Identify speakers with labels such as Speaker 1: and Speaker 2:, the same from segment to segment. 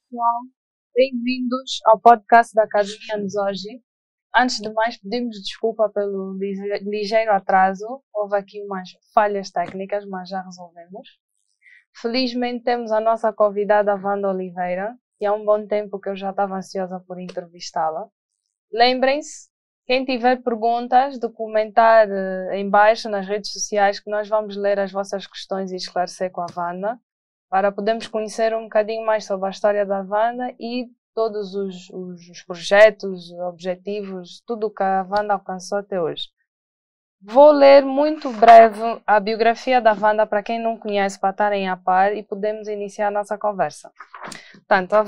Speaker 1: pessoal, bem-vindos ao podcast da Academia Nos hoje. Antes de mais, pedimos desculpa pelo ligeiro atraso. Houve aqui umas falhas técnicas, mas já resolvemos. Felizmente temos a nossa convidada Wanda Oliveira, e há um bom tempo que eu já estava ansiosa por entrevistá-la. Lembrem-se, quem tiver perguntas, de comentar em baixo nas redes sociais, que nós vamos ler as vossas questões e esclarecer com a Wanda, para podermos conhecer um bocadinho mais sobre a história da Wanda e todos os projetos, objetivos, tudo o que a Wanda alcançou até hoje. Vou ler muito breve a biografia da Wanda para quem não conhece, para estarem a par, e podemos iniciar a nossa conversa. Portanto, a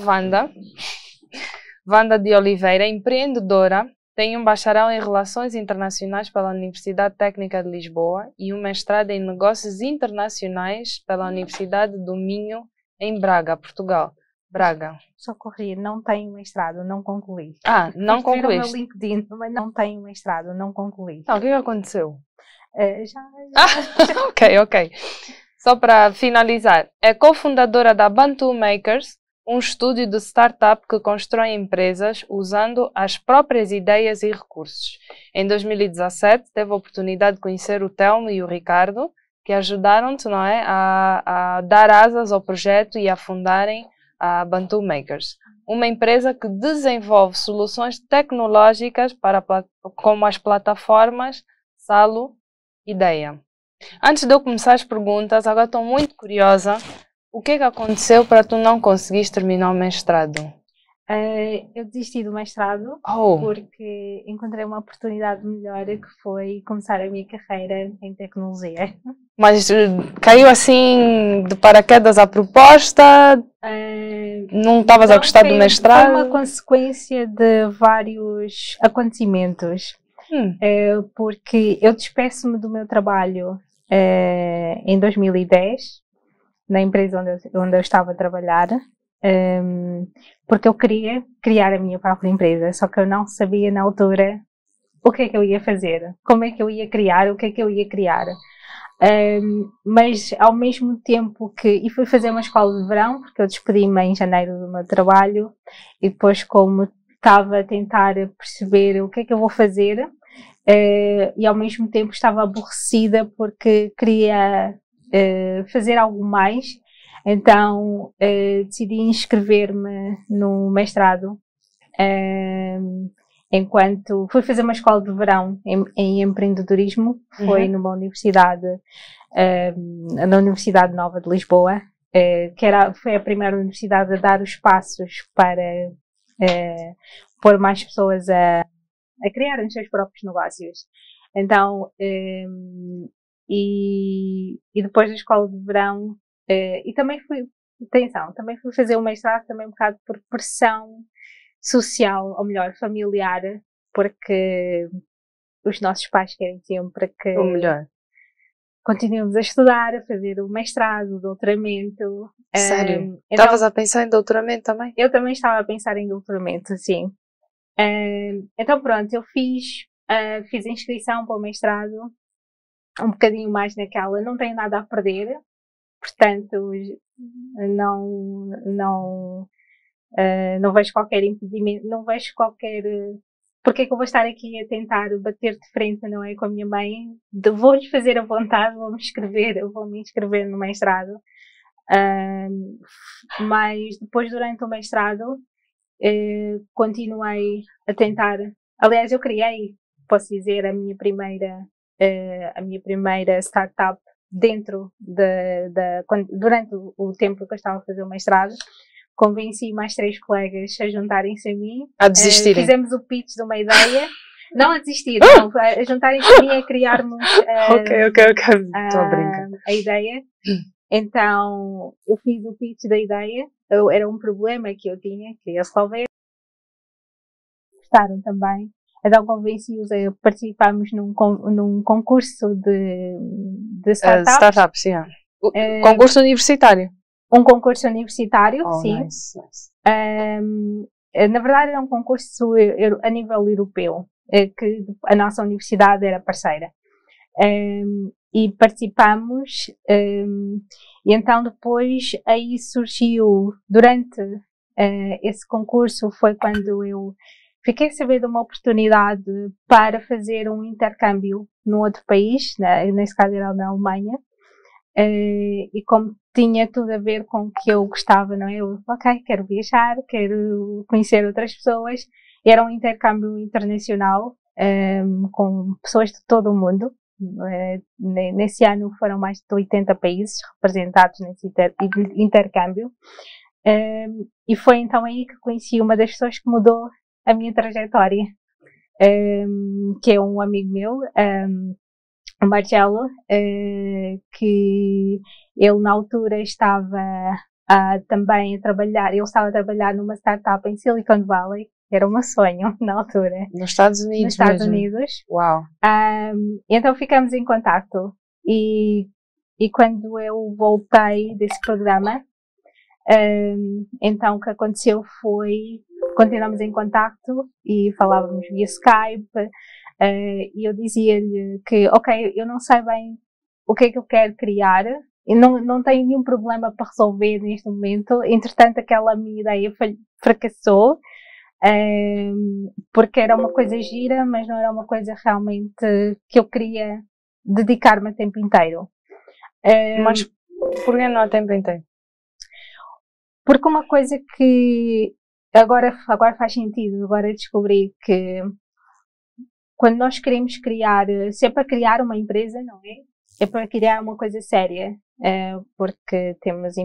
Speaker 1: Wanda de Oliveira, empreendedora, tem um bacharel em Relações Internacionais pela Universidade Técnica de Lisboa e um mestrado em Negócios Internacionais pela Universidade do Minho, em Braga, Portugal. Braga.
Speaker 2: Só corri, não tenho mestrado, não concluí.
Speaker 1: Não concluíste?
Speaker 2: Ver o meu LinkedIn, mas não tenho mestrado, não concluí.
Speaker 1: Então, o que aconteceu?
Speaker 2: Já.
Speaker 1: Ok. Só para finalizar, é cofundadora da Bantu Makers, um estúdio de startup que constrói empresas usando as próprias ideias e recursos. Em 2017, teve a oportunidade de conhecer o Telmo e o Ricardo, que ajudaram-te, não é, a dar asas ao projeto e a fundarem a Bantu Makers, uma empresa que desenvolve soluções tecnológicas como as plataformas Salo e Ideia. Antes de eu começar as perguntas, agora estou muito curiosa. O que é que aconteceu para tu não conseguires terminar o mestrado?
Speaker 2: Eu desisti do mestrado porque encontrei uma oportunidade melhor, que foi começar a minha carreira em tecnologia.
Speaker 1: Mas caiu assim de paraquedas a proposta? Não estavas a gostar do mestrado?
Speaker 2: Foi uma consequência de vários acontecimentos. Porque eu despeço-me do meu trabalho em 2010, na empresa onde eu estava a trabalhar, porque eu queria criar a minha própria empresa, só que eu não sabia na altura o que é que eu ia fazer, como é que eu ia criar, o que é que eu ia criar. Mas ao mesmo tempo e fui fazer uma escola de verão, porque eu despedi-me em janeiro do meu trabalho, e depois, como estava a tentar perceber o que é que eu vou fazer, e ao mesmo tempo estava aborrecida porque queria fazer algo mais, então decidi inscrever-me no mestrado, enquanto fui fazer uma escola de verão em empreendedorismo. Foi numa universidade, na Universidade Nova de Lisboa, foi a primeira universidade a dar os passos para pôr mais pessoas a criarem os seus próprios negócios. Então, e depois da escola de verão, e também fui fazer o mestrado também um bocado por pressão social, ou melhor, familiar, porque os nossos pais querem sempre que continuemos a estudar, a fazer o mestrado, o doutoramento.
Speaker 1: Sério? Estavas a pensar em doutoramento também?
Speaker 2: Eu também estava a pensar em doutoramento, sim. Então pronto, eu fiz a inscrição para o mestrado, um bocadinho mais naquela, não tenho nada a perder, portanto não vejo qualquer impedimento, não vejo qualquer... Porque é que eu vou estar aqui a tentar bater de frente, não é, com a minha mãe? Vou-lhes fazer a vontade, vou-me inscrever no mestrado. Mas depois, durante o mestrado, continuei a tentar. Aliás, eu criei, posso dizer, a minha primeira startup durante o tempo que eu estava a fazer o mestrado. Convenci mais 3 colegas a juntarem-se a mim.
Speaker 1: A desistirem.
Speaker 2: Fizemos o pitch de uma ideia. Não a desistir, não. A juntarem-se a mim, a criarmos
Speaker 1: Estou a brincar.
Speaker 2: A ideia. Então, eu fiz o pitch da ideia. Era um problema que eu tinha, queria resolver. Gostaram também. Então, convenci-os a participarmos num concurso de startups.
Speaker 1: Startups, sim. Concurso universitário.
Speaker 2: Um concurso universitário, sim.
Speaker 1: Nice.
Speaker 2: Na verdade, era um concurso a nível europeu, que a nossa universidade era parceira. E participamos, e então depois aí surgiu, durante Esse concurso foi quando eu fiquei a saber de uma oportunidade para fazer um intercâmbio num outro país, nesse caso era na Alemanha, e como tinha tudo a ver com o que eu gostava, não é? Eu, ok, quero viajar, quero conhecer outras pessoas. Era um intercâmbio internacional, com pessoas de todo o mundo. Nesse ano foram mais de 80 países representados nesse intercâmbio. E foi então aí que conheci uma das pessoas que mudou a minha trajetória, que é um amigo meu, o Marcelo, que ele na altura estava também a trabalhar, ele estava a trabalhar numa startup em Silicon Valley, era o meu sonho na altura.
Speaker 1: Nos Estados Unidos
Speaker 2: Nos Estados
Speaker 1: mesmo.
Speaker 2: Unidos.
Speaker 1: Uau!
Speaker 2: Então ficamos em contacto e quando eu voltei desse programa, então o que aconteceu foi, continuamos em contacto e falávamos via Skype, e eu dizia-lhe que, ok, eu não sei bem o que é que eu quero criar, e não tenho nenhum problema para resolver neste momento, entretanto aquela minha ideia fracassou, porque era uma coisa gira, mas não era uma coisa realmente que eu queria dedicar-me a tempo inteiro.
Speaker 1: Mas porquê não a tempo inteiro?
Speaker 2: Porque uma coisa que agora faz sentido, agora descobri que quando nós queremos criar, se é para criar uma empresa, não é? É para criar uma coisa séria, porque temos há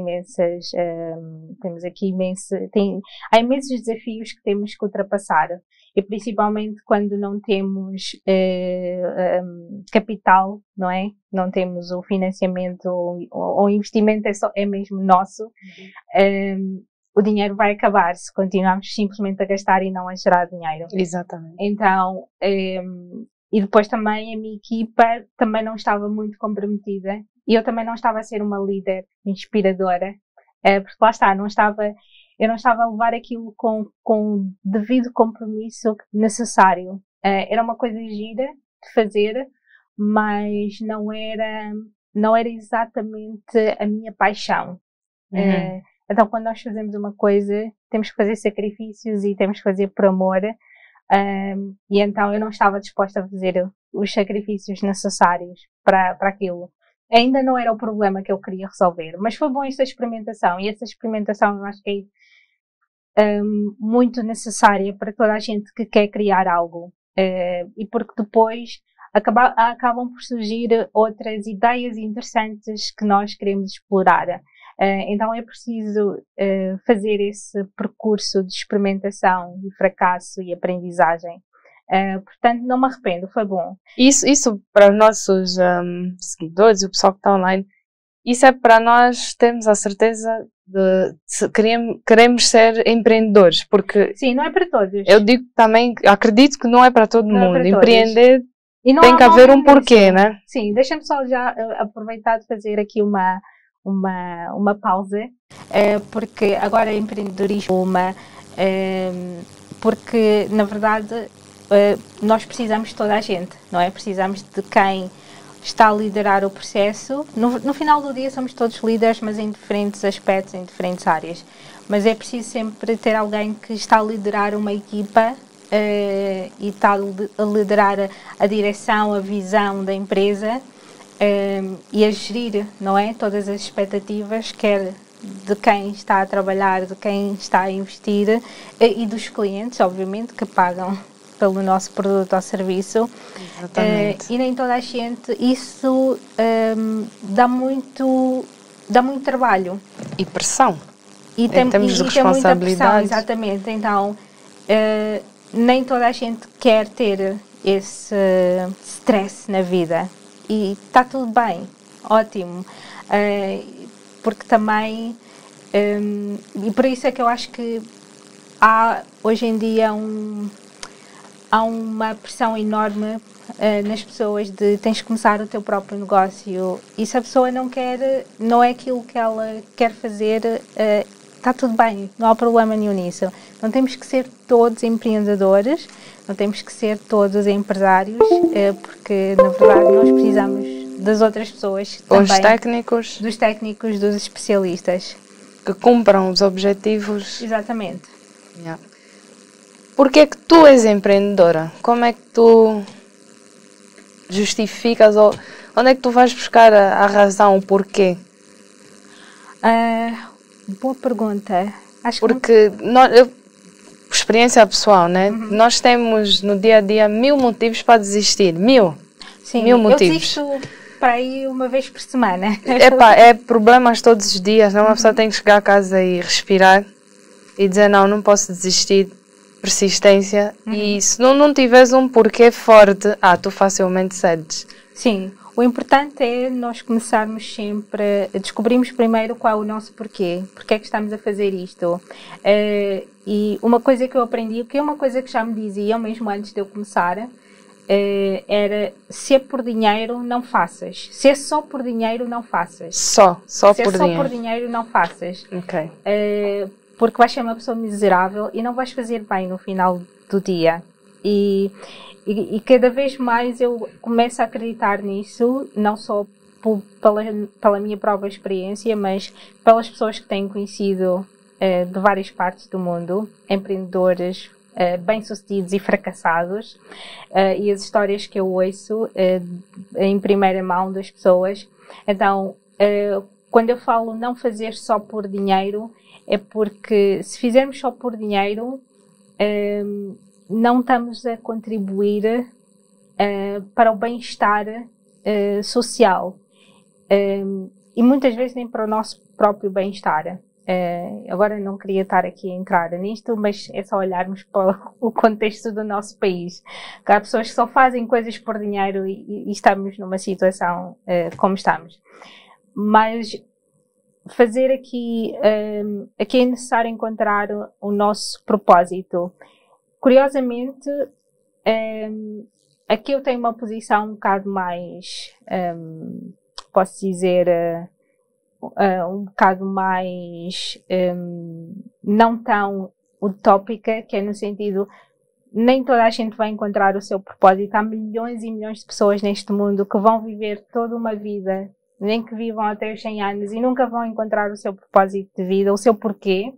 Speaker 2: imensos desafios que temos que ultrapassar, e principalmente quando não temos capital, não é? Não temos o financiamento ou o investimento é mesmo nosso. O dinheiro vai acabar se continuarmos simplesmente a gastar e não a gerar dinheiro.
Speaker 1: Exatamente.
Speaker 2: Então, e depois também a minha equipa também não estava muito comprometida e eu também não estava a ser uma líder inspiradora, porque lá está, eu não estava a levar aquilo com o devido compromisso necessário. Era uma coisa gira de fazer, mas não era exatamente a minha paixão. Então, quando nós fazemos uma coisa, temos que fazer sacrifícios e temos que fazer por amor. E então eu não estava disposta a fazer os sacrifícios necessários para aquilo. Ainda não era o problema que eu queria resolver, mas foi bom esta experimentação, e essa experimentação eu acho que é muito necessária para toda a gente que quer criar algo, e porque depois acabam por surgir outras ideias interessantes que nós queremos explorar. Então é preciso fazer esse percurso de experimentação e fracasso e aprendizagem. Portanto, não me arrependo, foi bom.
Speaker 1: Isso para os nossos seguidores e o pessoal que está online, isso é para nós termos a certeza de se queremos ser empreendedores, porque...
Speaker 2: Sim, não é para todos.
Speaker 1: Eu digo também, acredito que não é para todo mundo.
Speaker 2: Para
Speaker 1: empreender tem que haver um porquê, né?
Speaker 2: Sim, deixa-me só já aproveitar de fazer aqui uma pausa, porque agora é empreendedorismo, porque na verdade nós precisamos de toda a gente, não é? Precisamos de quem está a liderar o processo. No final do dia somos todos líderes, mas em diferentes aspectos, em diferentes áreas. Mas é preciso sempre ter alguém que está a liderar uma equipa e está a liderar a direção, a visão da empresa, e a gerir, não é? Todas as expectativas, quer de quem está a trabalhar, de quem está a investir e dos clientes, obviamente, que pagam pelo nosso produto ou serviço. E nem toda a gente, isso dá muito trabalho.
Speaker 1: E pressão.
Speaker 2: E
Speaker 1: em termos de responsabilidade.
Speaker 2: Exatamente. Então, nem toda a gente quer ter esse stress na vida. E está tudo bem, ótimo, porque também, e por isso é que eu acho que há hoje em dia há uma pressão enorme nas pessoas de tens que começar o teu próprio negócio, e se a pessoa não é aquilo que ela quer fazer, está tudo bem, não há problema nenhum nisso. Não temos que ser todos empreendedores, não temos que ser todos empresários, porque na verdade nós precisamos das outras pessoas também.
Speaker 1: Os técnicos.
Speaker 2: Dos técnicos, dos especialistas.
Speaker 1: que cumpram os objetivos.
Speaker 2: Exatamente.
Speaker 1: Yeah. Por que é que tu és empreendedora? Como é que tu justificas ou onde é que tu vais buscar a razão, o porquê?
Speaker 2: Boa pergunta. Acho
Speaker 1: Porque por experiência pessoal, né? Nós temos no dia a dia 1000 motivos para desistir. 1000.
Speaker 2: Sim,
Speaker 1: 1000 motivos.
Speaker 2: Eu desisto para ir uma vez por semana.
Speaker 1: É problemas todos os dias, não? Uma pessoa tem que chegar a casa e respirar e dizer não posso desistir. Persistência. E se não tiveres um porquê forte, tu facilmente cedes.
Speaker 2: Sim, o importante é nós começarmos sempre, descobrimos primeiro qual é o nosso porquê, porque é que estamos a fazer isto. E uma coisa que eu aprendi, que é uma coisa que já me diziam mesmo antes de eu começar, era: se é por dinheiro, não faças. Se é só por dinheiro, não faças.
Speaker 1: Só por dinheiro.
Speaker 2: Se é só por dinheiro, não faças.
Speaker 1: Ok.
Speaker 2: Porque vais ser uma pessoa miserável e não vais fazer bem no final do dia. E cada vez mais eu começo a acreditar nisso, não só pela minha própria experiência, mas pelas pessoas que tenho conhecido de várias partes do mundo, empreendedores bem-sucedidos e fracassados, e as histórias que eu ouço em primeira mão das pessoas. Então, quando eu falo não fazer só por dinheiro, é porque se fizermos só por dinheiro, não estamos a contribuir para o bem-estar social, e muitas vezes nem para o nosso próprio bem-estar. Agora não queria estar aqui a entrar nisto, mas é só olharmos para o contexto do nosso país, que há pessoas que só fazem coisas por dinheiro e estamos numa situação como estamos. Mas fazer aqui é necessário encontrar o nosso propósito. Curiosamente, aqui eu tenho uma posição um bocado mais, posso dizer, um bocado mais não tão utópica, que é no sentido, nem toda a gente vai encontrar o seu propósito. Há milhões e milhões de pessoas neste mundo que vão viver toda uma vida, nem que vivam até os 100 anos, e nunca vão encontrar o seu propósito de vida, o seu porquê.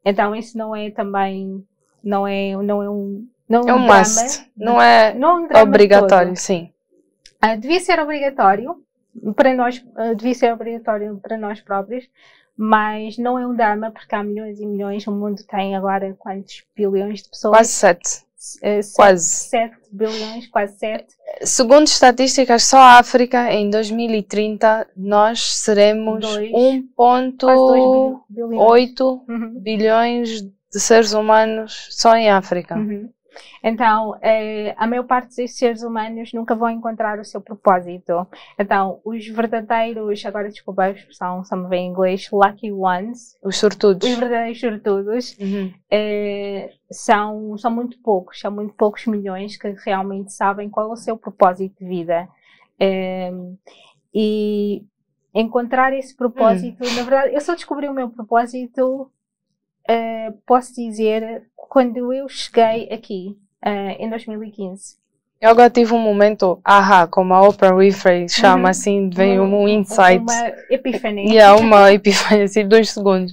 Speaker 2: Então isso não é também, não é um drama,
Speaker 1: must, não é um drama obrigatório, sim.
Speaker 2: Devia ser obrigatório para nós, devia ser obrigatório para nós próprios, mas não é um drama, porque há milhões e milhões. O mundo tem agora quantos bilhões de pessoas?
Speaker 1: Quase 7.
Speaker 2: Quase 7 bilhões, quase 7.
Speaker 1: Segundo estatísticas, só a África, em 2030, nós seremos 1,8 bilhões de seres humanos só em África.
Speaker 2: Então, a maior parte dos seres humanos nunca vão encontrar o seu propósito. Então, os verdadeiros, agora desculpa a expressão, só me vem em inglês, lucky ones,
Speaker 1: os sortudos,
Speaker 2: os verdadeiros sortudos, são muito poucos milhões que realmente sabem qual é o seu propósito de vida. E encontrar esse propósito, na verdade, eu só descobri o meu propósito, posso dizer, quando eu cheguei aqui, em 2015.
Speaker 1: Eu agora tive um momento, como a Oprah Winfrey chama, assim, veio um insight.
Speaker 2: Uma epifania.
Speaker 1: Uma epifania, assim, 2 segundos.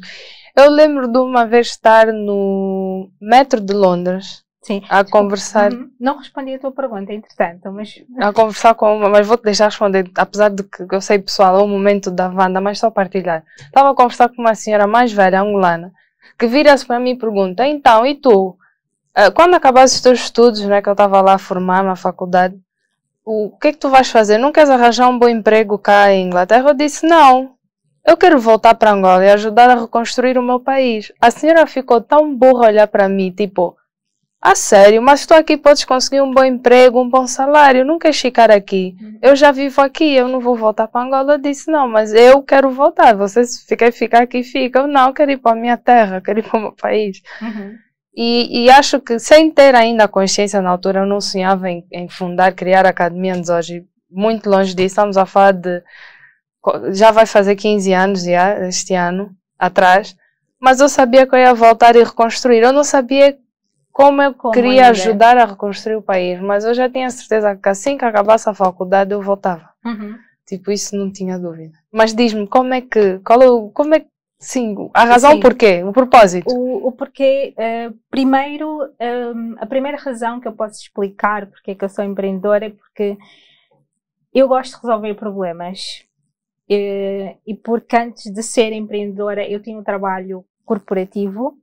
Speaker 1: Eu lembro de uma vez estar no metro de Londres,
Speaker 2: sim,
Speaker 1: a conversar.
Speaker 2: Não respondi a tua pergunta, entretanto, mas...
Speaker 1: A conversar com uma, mas vou-te deixar responder, apesar de que eu sei, pessoal, é o momento da Wanda, mas só partilhar. Estava a conversar com uma senhora mais velha, angolana, que vira-se para mim e pergunta: então, e tu? Quando acabaste os teus estudos, né, que eu estava lá a formar na faculdade, o que é que tu vais fazer? Não queres arranjar um bom emprego cá em Inglaterra? Eu disse: não, eu quero voltar para Angola e ajudar a reconstruir o meu país. A senhora ficou tão burra a olhar para mim, tipo: a sério, mas tu aqui podes conseguir um bom emprego, um bom salário, não queres ficar aqui? Eu já vivo aqui, eu não vou voltar para Angola. Eu disse: não, mas eu quero voltar, você se quer ficar aqui, fica. Eu não, eu quero ir para a minha terra, quero ir para o meu país. E acho que, sem ter ainda a consciência na altura, eu não sonhava em criar a Academia Nzoji, muito longe disso. Estamos a falar de, já vai fazer 15 anos este ano atrás, mas eu sabia que eu ia voltar e reconstruir. Eu não sabia como eu queria ajudar a reconstruir o país, mas eu já tinha certeza que assim que acabasse a faculdade eu voltava. Tipo, isso não tinha dúvida. Mas diz-me, sim, a razão,
Speaker 2: Sim.
Speaker 1: o porquê, o propósito.
Speaker 2: O porquê, primeiro, a primeira razão que eu posso explicar porque é que eu sou empreendedora é porque eu gosto de resolver problemas. E porque antes de ser empreendedora eu tinha um trabalho corporativo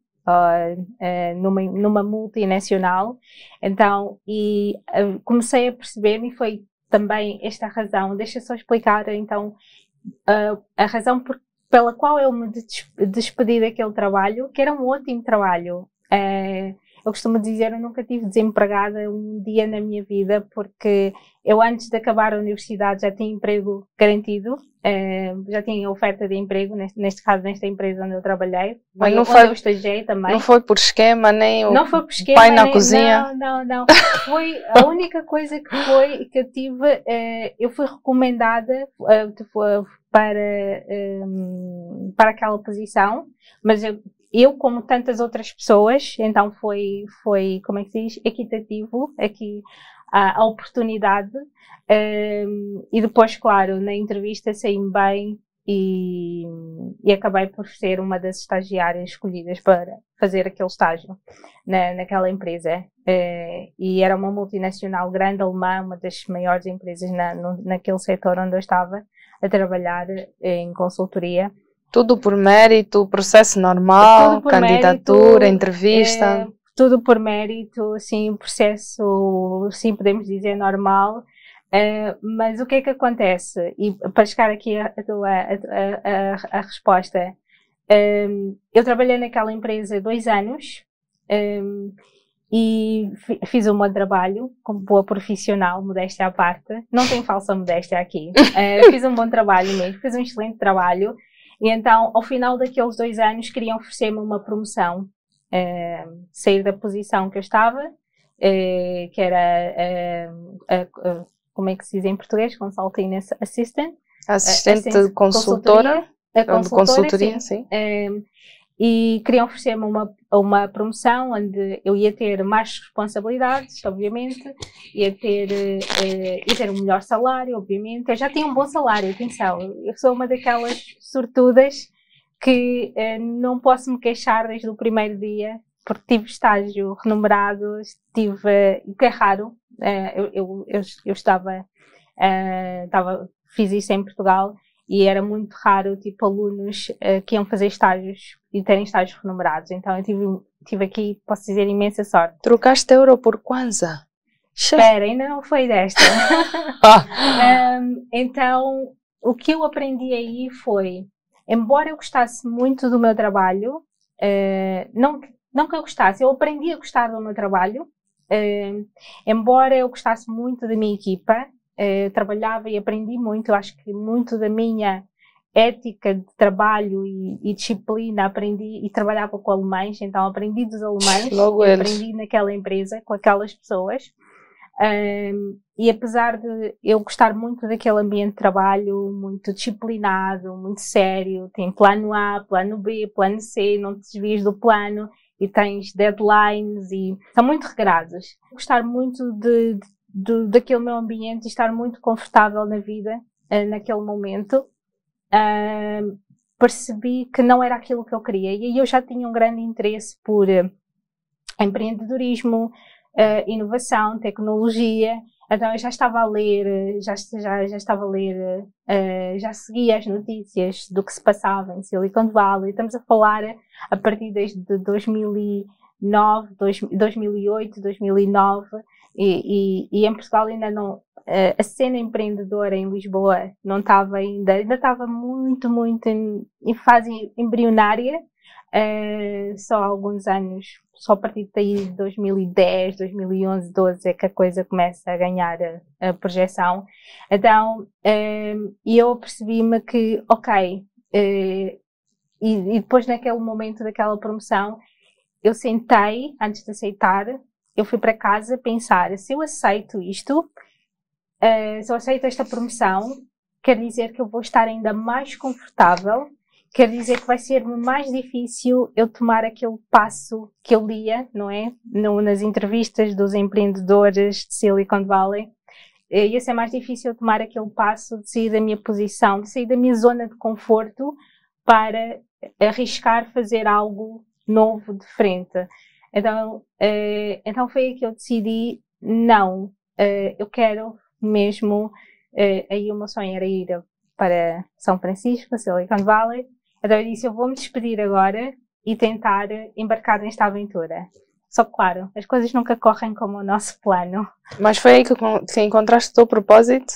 Speaker 2: numa multinacional, então comecei a perceber-me, e foi também esta razão. Deixa só explicar então a razão pela qual eu me despedi daquele trabalho, que era um ótimo trabalho. Eu costumo dizer, eu nunca tive desempregada um dia na minha vida, porque eu antes de acabar a universidade já tinha emprego garantido, já tinha oferta de emprego, neste caso nesta empresa onde eu trabalhei,
Speaker 1: mas
Speaker 2: não foi, eu estagiei também.
Speaker 1: Não foi por esquema, nem
Speaker 2: não foi por esquema,
Speaker 1: pai na cozinha?
Speaker 2: Não. Foi a única coisa que eu tive, eu fui recomendada para aquela posição, mas eu, como tantas outras pessoas, então foi, como é que se diz, equitativo aqui a oportunidade, e depois, claro, na entrevista saí-me bem e acabei por ser uma das estagiárias escolhidas para fazer aquele estágio naquela empresa, e era uma multinacional grande alemã, uma das maiores empresas naquele setor onde eu estava a trabalhar em consultoria.
Speaker 1: Tudo por mérito, processo normal, candidatura, mérito, entrevista.
Speaker 2: Tudo por mérito, sim, processo, sim, podemos dizer normal. Mas o que é que acontece? E para chegar aqui a resposta, eu trabalhei naquela empresa 2 anos e fiz um bom trabalho, como boa profissional, modéstia à parte. Não tem falsa modéstia aqui. Fiz um bom trabalho mesmo, fiz um excelente trabalho. E então, ao final daqueles 2 anos, queriam oferecer-me uma promoção, sair da posição que eu estava, que era, como é que se diz em português? Consulting Assistant.
Speaker 1: Assistente consultora. Consultoria, sim.
Speaker 2: E queriam oferecer-me uma promoção onde eu ia ter mais responsabilidades, obviamente, ia ter um melhor salário, obviamente. Eu já tinha um bom salário, atenção, eu sou uma daquelas sortudas que não posso me queixar desde o primeiro dia, porque tive estágio remunerado, que é raro. Eu fiz isso em Portugal, e era muito raro, tipo, alunos que iam fazer estágios e terem estágios remunerados. Então eu tive aqui, posso dizer, imensa sorte.
Speaker 1: Trocaste euro por Kwanza?
Speaker 2: Espera, ainda não foi desta. Então, o que eu aprendi aí foi, embora eu gostasse muito do meu trabalho, não que eu gostasse, eu aprendi a gostar do meu trabalho, embora eu gostasse muito da minha equipa, trabalhava e aprendi muito. Eu acho que muito da minha ética de trabalho e disciplina aprendi, e trabalhava com alemães, então aprendi dos alemães.
Speaker 1: Logo
Speaker 2: aprendi naquela empresa com aquelas pessoas, e apesar de eu gostar muito daquele ambiente de trabalho, muito disciplinado, muito sério, tem plano A, plano B, plano C, não te desvias do plano e tens deadlines e são muito regrados. Gostar muito daquele meu ambiente e estar muito confortável na vida, naquele momento, percebi que não era aquilo que eu queria, e aí eu já tinha um grande interesse por empreendedorismo, inovação, tecnologia. Então eu já estava a ler, já seguia as notícias do que se passava em Silicon Valley. Estamos a falar a partir desde 2009, 2008, 2009, e em Portugal ainda não, a cena empreendedora em Lisboa não estava ainda estava muito em fase embrionária, só há alguns anos, só a partir daí de 2010, 2011, 12 é que a coisa começa a ganhar a projeção. Então, e eu percebi-me que, ok, e depois naquele momento daquela promoção, eu sentei, antes de aceitar, eu fui para casa pensar, se eu aceito isto, se eu aceito esta promoção, quer dizer que eu vou estar ainda mais confortável, quer dizer que vai ser mais difícil eu tomar aquele passo que eu lia, não é? Nas entrevistas dos empreendedores de Silicon Valley, ia ser mais difícil tomar aquele passo de sair da minha posição, de sair da minha zona de conforto para arriscar fazer algo novo, diferente. Então foi aí que eu decidi, não, eu quero mesmo, aí o meu sonho era ir para São Francisco, Silicon Valley. Então eu disse, eu vou me despedir agora e tentar embarcar nesta aventura. Só que, claro, as coisas nunca correm como o nosso plano.
Speaker 1: Mas foi aí que encontraste o teu propósito?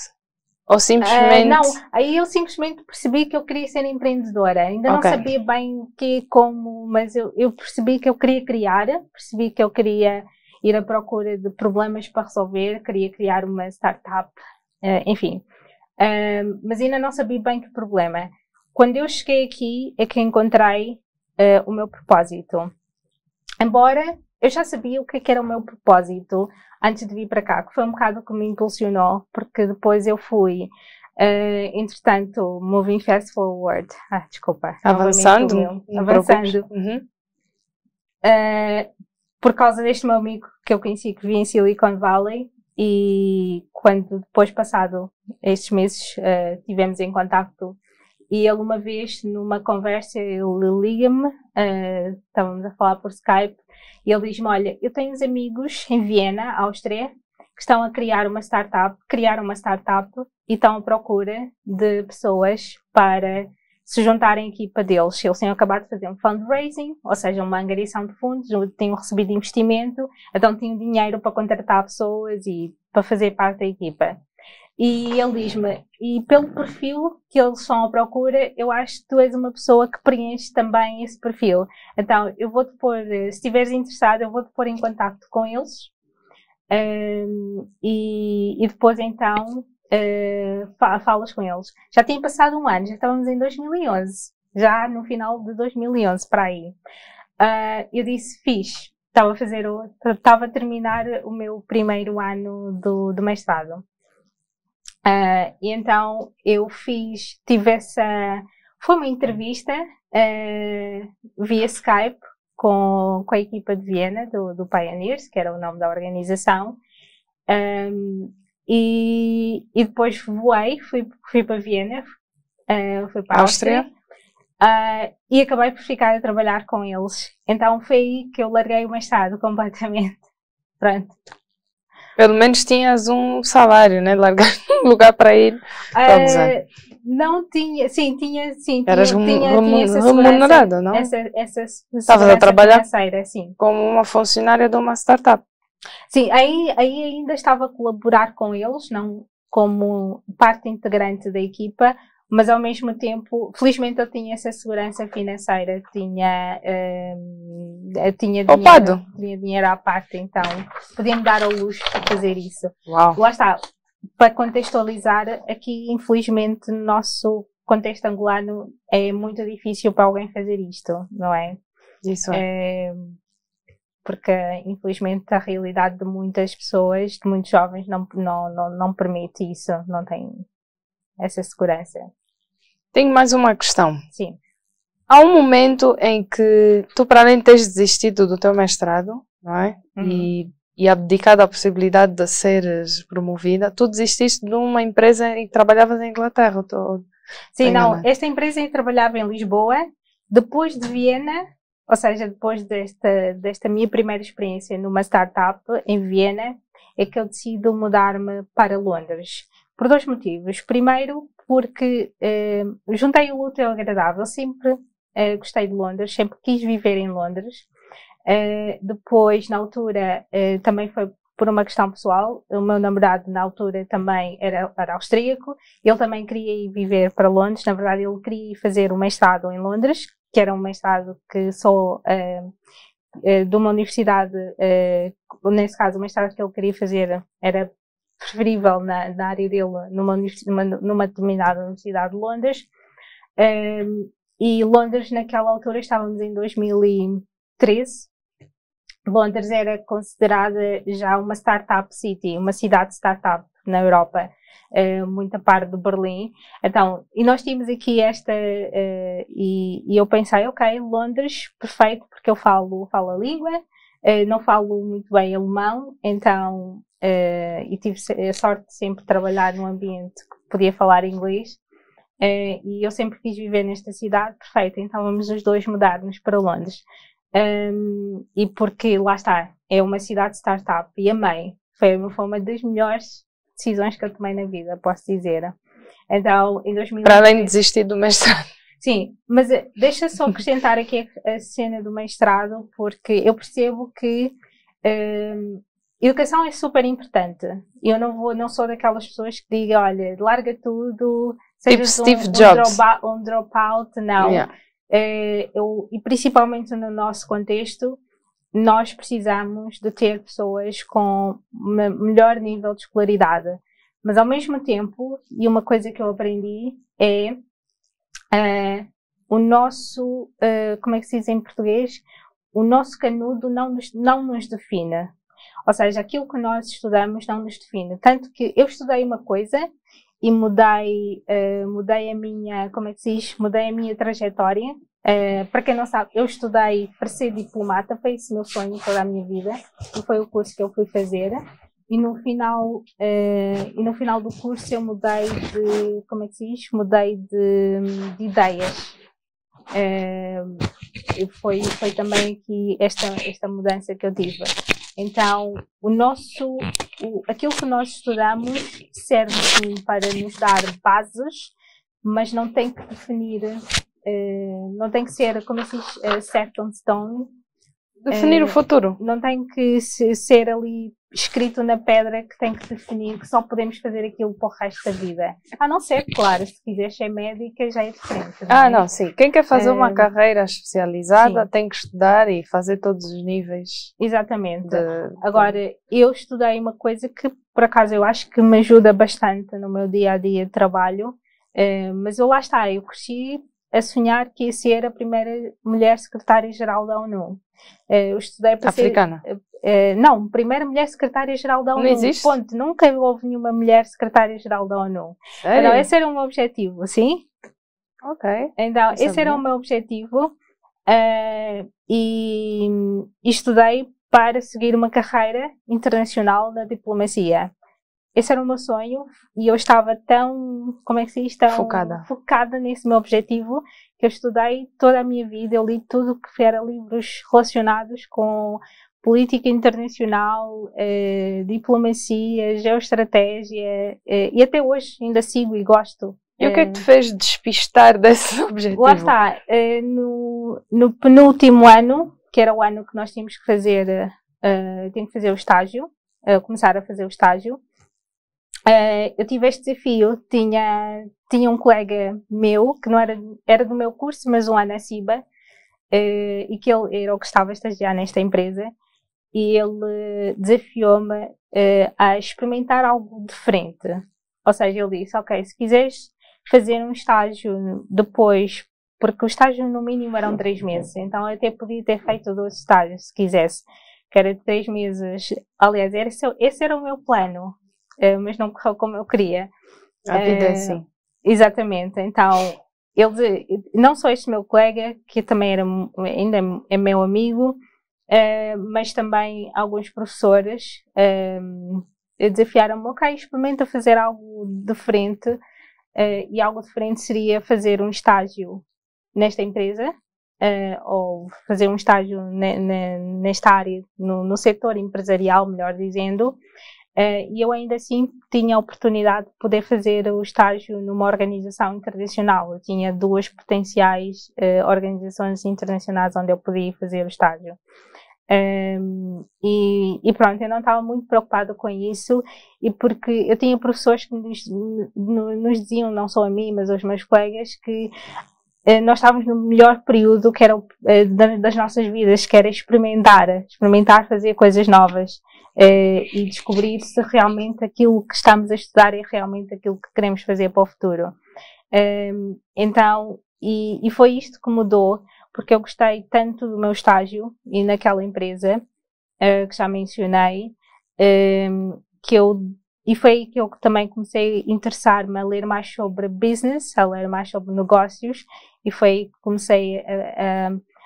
Speaker 1: Ou simplesmente...
Speaker 2: não, aí eu simplesmente percebi que eu queria ser empreendedora. Ainda não sabia bem o que, como, mas eu percebi que eu queria criar, percebi que eu queria ir à procura de problemas para resolver, queria criar uma startup, enfim. Mas ainda não sabia bem que problema. Quando eu cheguei aqui é que encontrei o meu propósito. Embora eu já sabia o que era o meu propósito antes de vir para cá, que foi um bocado que me impulsionou, porque depois eu fui, entretanto, moving fast forward. Desculpa.
Speaker 1: Avançando.
Speaker 2: Avançando.
Speaker 1: Uhum.
Speaker 2: Por causa deste meu amigo que eu conheci, que vivia em Silicon Valley, e quando depois, passado estes meses, tivemos em contacto. E ele uma vez, numa conversa, ele liga-me, estávamos a falar por Skype, e ele diz-me, olha, eu tenho uns amigos em Viena, Áustria, que estão a criaram uma startup e estão à procura de pessoas para se juntarem à equipa deles. Eles tinham acabado de fazer um fundraising, ou seja, uma angariação de fundos, tinham recebido investimento, então tinham dinheiro para contratar pessoas e para fazer parte da equipa. E ele diz-me, e pelo perfil que eles estão à procura, eu acho que tu és uma pessoa que preenche também esse perfil. Então, eu vou-te pôr, se estiveres interessado, eu vou-te pôr em contacto com eles. E depois, então, falas com eles. Já tinha passado um ano, já estávamos em 2011. Já no final de 2011, para aí. Eu disse, fiz. Estava a terminar o meu primeiro ano do mestrado. E então eu foi uma entrevista via Skype com a equipa de Viena, do Pioneers, que era o nome da organização, e depois fui para Viena, fui para a Áustria, e acabei por ficar a trabalhar com eles. Então foi aí que eu larguei o mestrado completamente. Pronto.
Speaker 1: Pelo menos tinhas um salário, né? Largar um lugar para ir para usar.
Speaker 2: Não tinha, tinha
Speaker 1: Eras
Speaker 2: essa
Speaker 1: remunerada, não?
Speaker 2: Essa
Speaker 1: estavas a trabalhar
Speaker 2: sim.
Speaker 1: como uma funcionária de uma startup.
Speaker 2: Sim, aí ainda estava a colaborar com eles, não como parte integrante da equipa, mas ao mesmo tempo, felizmente eu tinha essa segurança financeira, tinha dinheiro à parte, então podia-me dar ao luxo de fazer isso.
Speaker 1: Uau.
Speaker 2: Lá está, para contextualizar, aqui infelizmente no nosso contexto angolano é muito difícil para alguém fazer isto, não é?
Speaker 1: Isso é.
Speaker 2: Porque infelizmente a realidade de muitas pessoas, de muitos jovens, não permite isso, não tem essa segurança.
Speaker 1: Tenho mais uma questão.
Speaker 2: Sim.
Speaker 1: Há um momento em que tu, para além de teres desistido do teu mestrado, não é?
Speaker 2: Uhum.
Speaker 1: E abdicado à possibilidade de seres promovida, tu desististe de uma empresa em que trabalhavas em Inglaterra.
Speaker 2: Sim, não. Esta empresa eu trabalhava em Lisboa, depois de Viena, ou seja, depois desta minha primeira experiência numa startup em Viena, é que eu decido mudar-me para Londres. Por dois motivos. Primeiro, porque juntei o útil ao agradável. Sempre gostei de Londres, sempre quis viver em Londres. Depois, na altura, também foi por uma questão pessoal. O meu namorado, na altura, também era austríaco. Ele também queria ir viver para Londres. Na verdade, ele queria ir fazer um mestrado em Londres, que era um mestrado que só de uma universidade, nesse caso, o mestrado que ele queria fazer era preferível na área dele numa determinada universidade de Londres. E Londres, naquela altura, estávamos em 2013. Londres era considerada já uma startup city, uma cidade startup na Europa, muito a par de Berlim. Então, e nós tínhamos aqui e eu pensei, ok, Londres, perfeito, porque eu falo a língua, não falo muito bem alemão, então e tive a sorte de sempre trabalhar num ambiente que podia falar inglês. E eu sempre quis viver nesta cidade, perfeito, então vamos os dois mudar-nos para Londres. E porque, lá está, é uma cidade startup e amei. Foi uma das melhores decisões que eu tomei na vida, posso dizer. Então, em 2000...
Speaker 1: Para além de desistir do mestrado.
Speaker 2: Sim, mas deixa só acrescentar aqui a cena do mestrado, porque eu percebo que educação é super importante. Eu não sou daquelas pessoas que digam, olha, larga tudo,
Speaker 1: tipo Steve Jobs.
Speaker 2: Um dropout, não.
Speaker 1: Yeah.
Speaker 2: E principalmente no nosso contexto, nós precisamos de ter pessoas com um melhor nível de escolaridade. Mas ao mesmo tempo, e uma coisa que eu aprendi é o nosso, como é que se diz em português? O nosso canudo não nos define. Ou seja, aquilo que nós estudamos não nos define. Tanto que eu estudei uma coisa e mudei a minha, como é que se diz? Mudei a minha trajetória. Para quem não sabe, eu estudei para ser diplomata, foi esse meu sonho toda a minha vida, e foi o curso que eu fui fazer. E no final do curso eu mudei de, como é que se diz? Mudei de ideias. Foi também aqui esta mudança que eu tive. Então, aquilo que nós estudamos serve sim para nos dar bases, mas não tem que definir, não tem que ser, como se diz, set on stone.
Speaker 1: Definir o futuro.
Speaker 2: Não tem que ser ali escrito na pedra que tem que definir que só podemos fazer aquilo para o resto da vida. A não ser, claro, se quiseres ser médica já é diferente.
Speaker 1: Não, sim. Quem quer fazer uma carreira especializada tem que estudar e fazer todos os níveis.
Speaker 2: Exatamente. Agora, eu estudei uma coisa que, por acaso, eu acho que me ajuda bastante no meu dia-a-dia de trabalho, mas lá está, eu cresci a sonhar que ia ser a primeira mulher secretária-geral da ONU. Eu estudei para
Speaker 1: africana?
Speaker 2: Não, primeira mulher secretária-geral da ONU.
Speaker 1: Não existe?
Speaker 2: Ponto. Nunca houve nenhuma mulher secretária-geral da ONU.
Speaker 1: Sério?
Speaker 2: Então, esse era o meu objetivo, sim?
Speaker 1: Ok.
Speaker 2: Então, esse era o meu objetivo e estudei para seguir uma carreira internacional na diplomacia. Esse era o meu sonho e eu estava tão, como é que se diz, tão focada nesse meu objetivo que eu estudei toda a minha vida, eu li tudo que era livros relacionados com política internacional, diplomacia, geoestratégia, e até hoje ainda sigo e gosto.
Speaker 1: E o que é que te fez despistar desse objetivo?
Speaker 2: Lá está, no penúltimo ano, que era o ano que nós tínhamos que fazer, o estágio, começar a fazer o estágio, eu tive este desafio. Tinha um colega meu que não era do meu curso, mas um ano acima, e que ele era o que estava a estagiar nesta empresa, e ele desafiou-me a experimentar algo diferente. Ou seja, ele disse, ok, se quiseres fazer um estágio depois, porque o estágio no mínimo eram 3 meses, então eu até podia ter feito 2 estágios se quisesse, que era de 3 meses. Aliás, esse era o meu plano, mas não correu como eu queria.
Speaker 1: A vida é assim.
Speaker 2: Exatamente. Então, não só este meu colega, que também ainda é meu amigo, mas também alguns professores desafiaram-me, ok, experimenta fazer algo diferente, e algo diferente seria fazer um estágio nesta empresa, ou fazer um estágio nesta área, no setor empresarial, melhor dizendo. E eu ainda assim tinha a oportunidade de poder fazer o estágio numa organização internacional. Eu tinha 2 potenciais organizações internacionais onde eu podia fazer o estágio. E pronto, eu não estava muito preocupada com isso, e porque eu tinha professores que nos diziam, não só a mim, mas aos meus colegas, que nós estávamos no melhor período que era das nossas vidas, que era experimentar fazer coisas novas, e descobrir se realmente aquilo que estamos a estudar é realmente aquilo que queremos fazer para o futuro. Então, e foi isto que mudou, porque eu gostei tanto do meu estágio e naquela empresa que já mencionei, e foi aí que eu também comecei a interessar-me a ler mais sobre business, a ler mais sobre negócios, e foi aí que comecei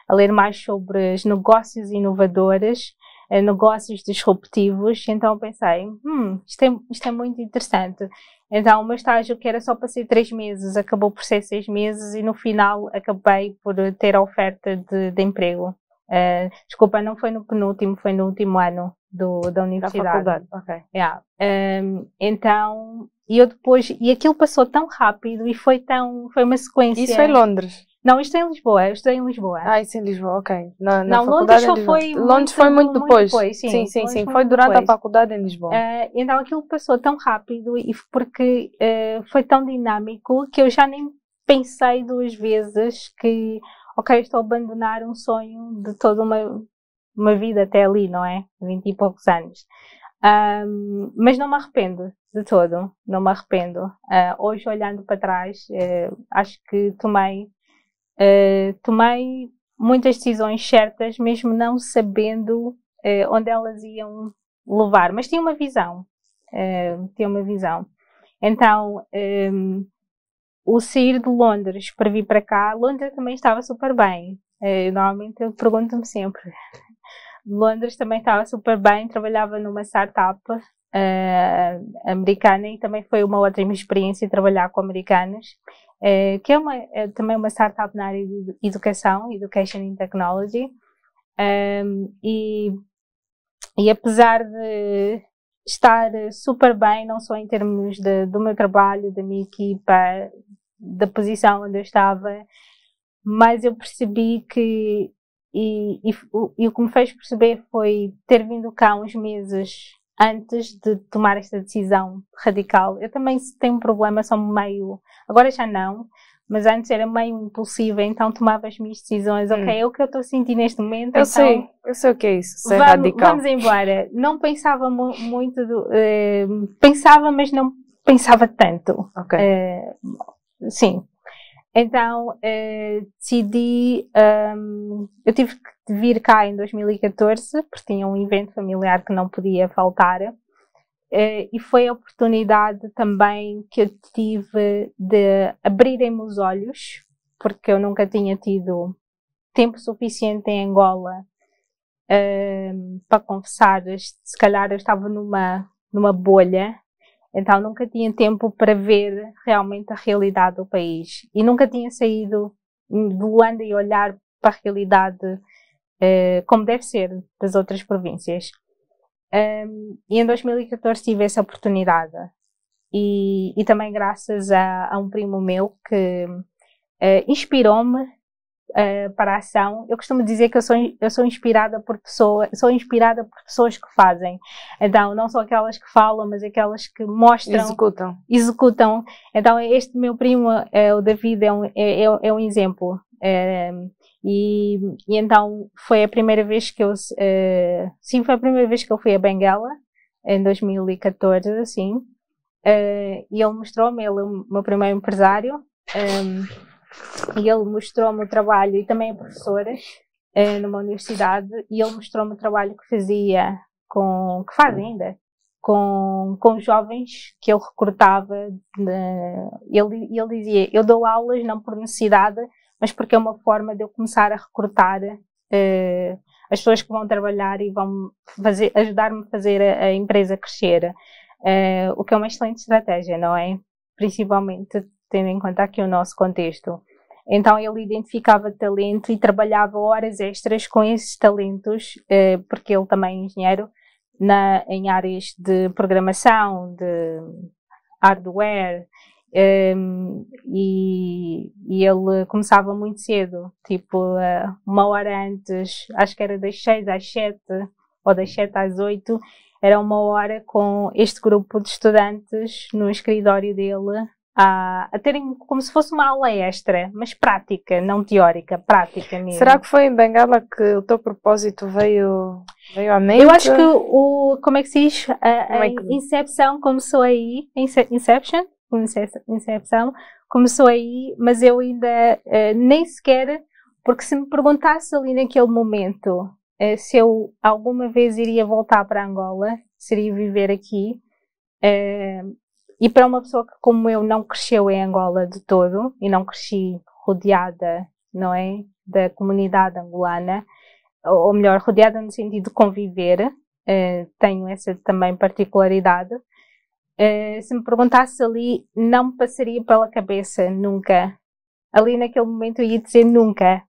Speaker 2: a ler mais sobre os negócios inovadores, negócios disruptivos. Então eu pensei, isto é muito interessante. Então o meu estágio, que era só para ser 3 meses, acabou por ser 6 meses e no final acabei por ter a oferta de emprego. Desculpa, não foi no penúltimo, foi no último ano da universidade.
Speaker 1: Da faculdade, ok.
Speaker 2: Yeah. Então, e eu depois, e aquilo passou tão rápido e foi uma sequência.
Speaker 1: Isso é Londres?
Speaker 2: Não, isto é em Lisboa, eu estudei em Lisboa.
Speaker 1: Isso é em Lisboa, ok. Na
Speaker 2: não,
Speaker 1: faculdade
Speaker 2: Londres só foi
Speaker 1: Londres foi muito depois.
Speaker 2: Sim,
Speaker 1: sim. Foi durante a faculdade em Lisboa.
Speaker 2: Então aquilo passou tão rápido e porque foi tão dinâmico que eu já nem pensei 2 vezes que, ok, estou a abandonar um sonho de toda uma vida até ali, não é? 20 e poucos anos. Mas não me arrependo de todo, não me arrependo. Hoje, olhando para trás, acho que tomei muitas decisões certas, mesmo não sabendo onde elas iam levar, mas tinha uma visão. Então, o sair de Londres para vir para cá, Londres também estava super bem. Normalmente eu pergunto-me sempre. Londres também estava super bem, trabalhava numa startup americana e também foi uma ótima experiência trabalhar com americanos, que é também uma startup na área de educação, Education and Technology, e apesar de estar super bem, não só em termos do meu trabalho, da minha equipa, da posição onde eu estava, mas eu percebi que e o que me fez perceber foi ter vindo cá uns meses antes de tomar esta decisão radical. Eu também tenho um problema, sou meio... Agora já não, mas antes era meio impulsiva, então tomava as minhas decisões. Ok, é o que eu estou a sentir neste momento.
Speaker 1: Eu sei o que é isso, ser radical.
Speaker 2: Vamos embora. Não pensava muito... pensava, mas não pensava tanto.
Speaker 1: Ok.
Speaker 2: Sim. Então, decidi, eu tive que vir cá em 2014, porque tinha um evento familiar que não podia faltar, e foi a oportunidade também que eu tive de abrirem-me os olhos, porque eu nunca tinha tido tempo suficiente em Angola para confessar, se calhar eu estava numa bolha. Então nunca tinha tempo para ver realmente a realidade do país. E nunca tinha saído de Luanda e olhar para a realidade como deve ser das outras províncias. E em 2014 tive essa oportunidade. E também graças a um primo meu que inspirou-me para a ação. Eu costumo dizer que eu sou inspirada por pessoas que fazem. Então, não só aquelas que falam, mas aquelas que mostram, executam. Então, este meu primo, o David, é um exemplo. E então, foi a primeira vez que foi a primeira vez que eu fui a Benguela, em 2014, assim. E ele mostrou-me, ele é o meu primeiro empresário. E ele mostrou-me o trabalho, e também é professora numa universidade, e ele mostrou-me o trabalho que que faz ainda, com jovens que ele recrutava. Ele dizia, eu dou aulas não por necessidade, mas porque é uma forma de eu começar a recrutar as pessoas que vão trabalhar e vão ajudar-me a fazer a empresa crescer. O que é uma excelente estratégia, não é? Principalmente tendo em conta aqui o nosso contexto. Então ele identificava talento e trabalhava horas extras com esses talentos, porque ele também é engenheiro, em áreas de programação, de hardware, e ele começava muito cedo, tipo 1 hora antes, acho que era das 6 às 7 ou das 7 às 8, era 1 hora com este grupo de estudantes no escritório dele, a terem como se fosse uma aula extra, mas prática, não teórica, prática mesmo.
Speaker 1: Será que foi em Benguela que o teu propósito veio à mente?
Speaker 2: Eu acho que como é que se diz? A Incepção começou aí, Inception começou aí, mas eu ainda nem sequer, porque se me perguntasse ali naquele momento se eu alguma vez iria voltar para Angola, seria viver aqui, e para uma pessoa que como eu não cresceu em Angola de todo, e não cresci rodeada, não é, da comunidade angolana, ou melhor, rodeada no sentido de conviver, tenho essa também particularidade. Se me perguntasse ali, não me passaria pela cabeça nunca. Ali naquele momento eu ia dizer nunca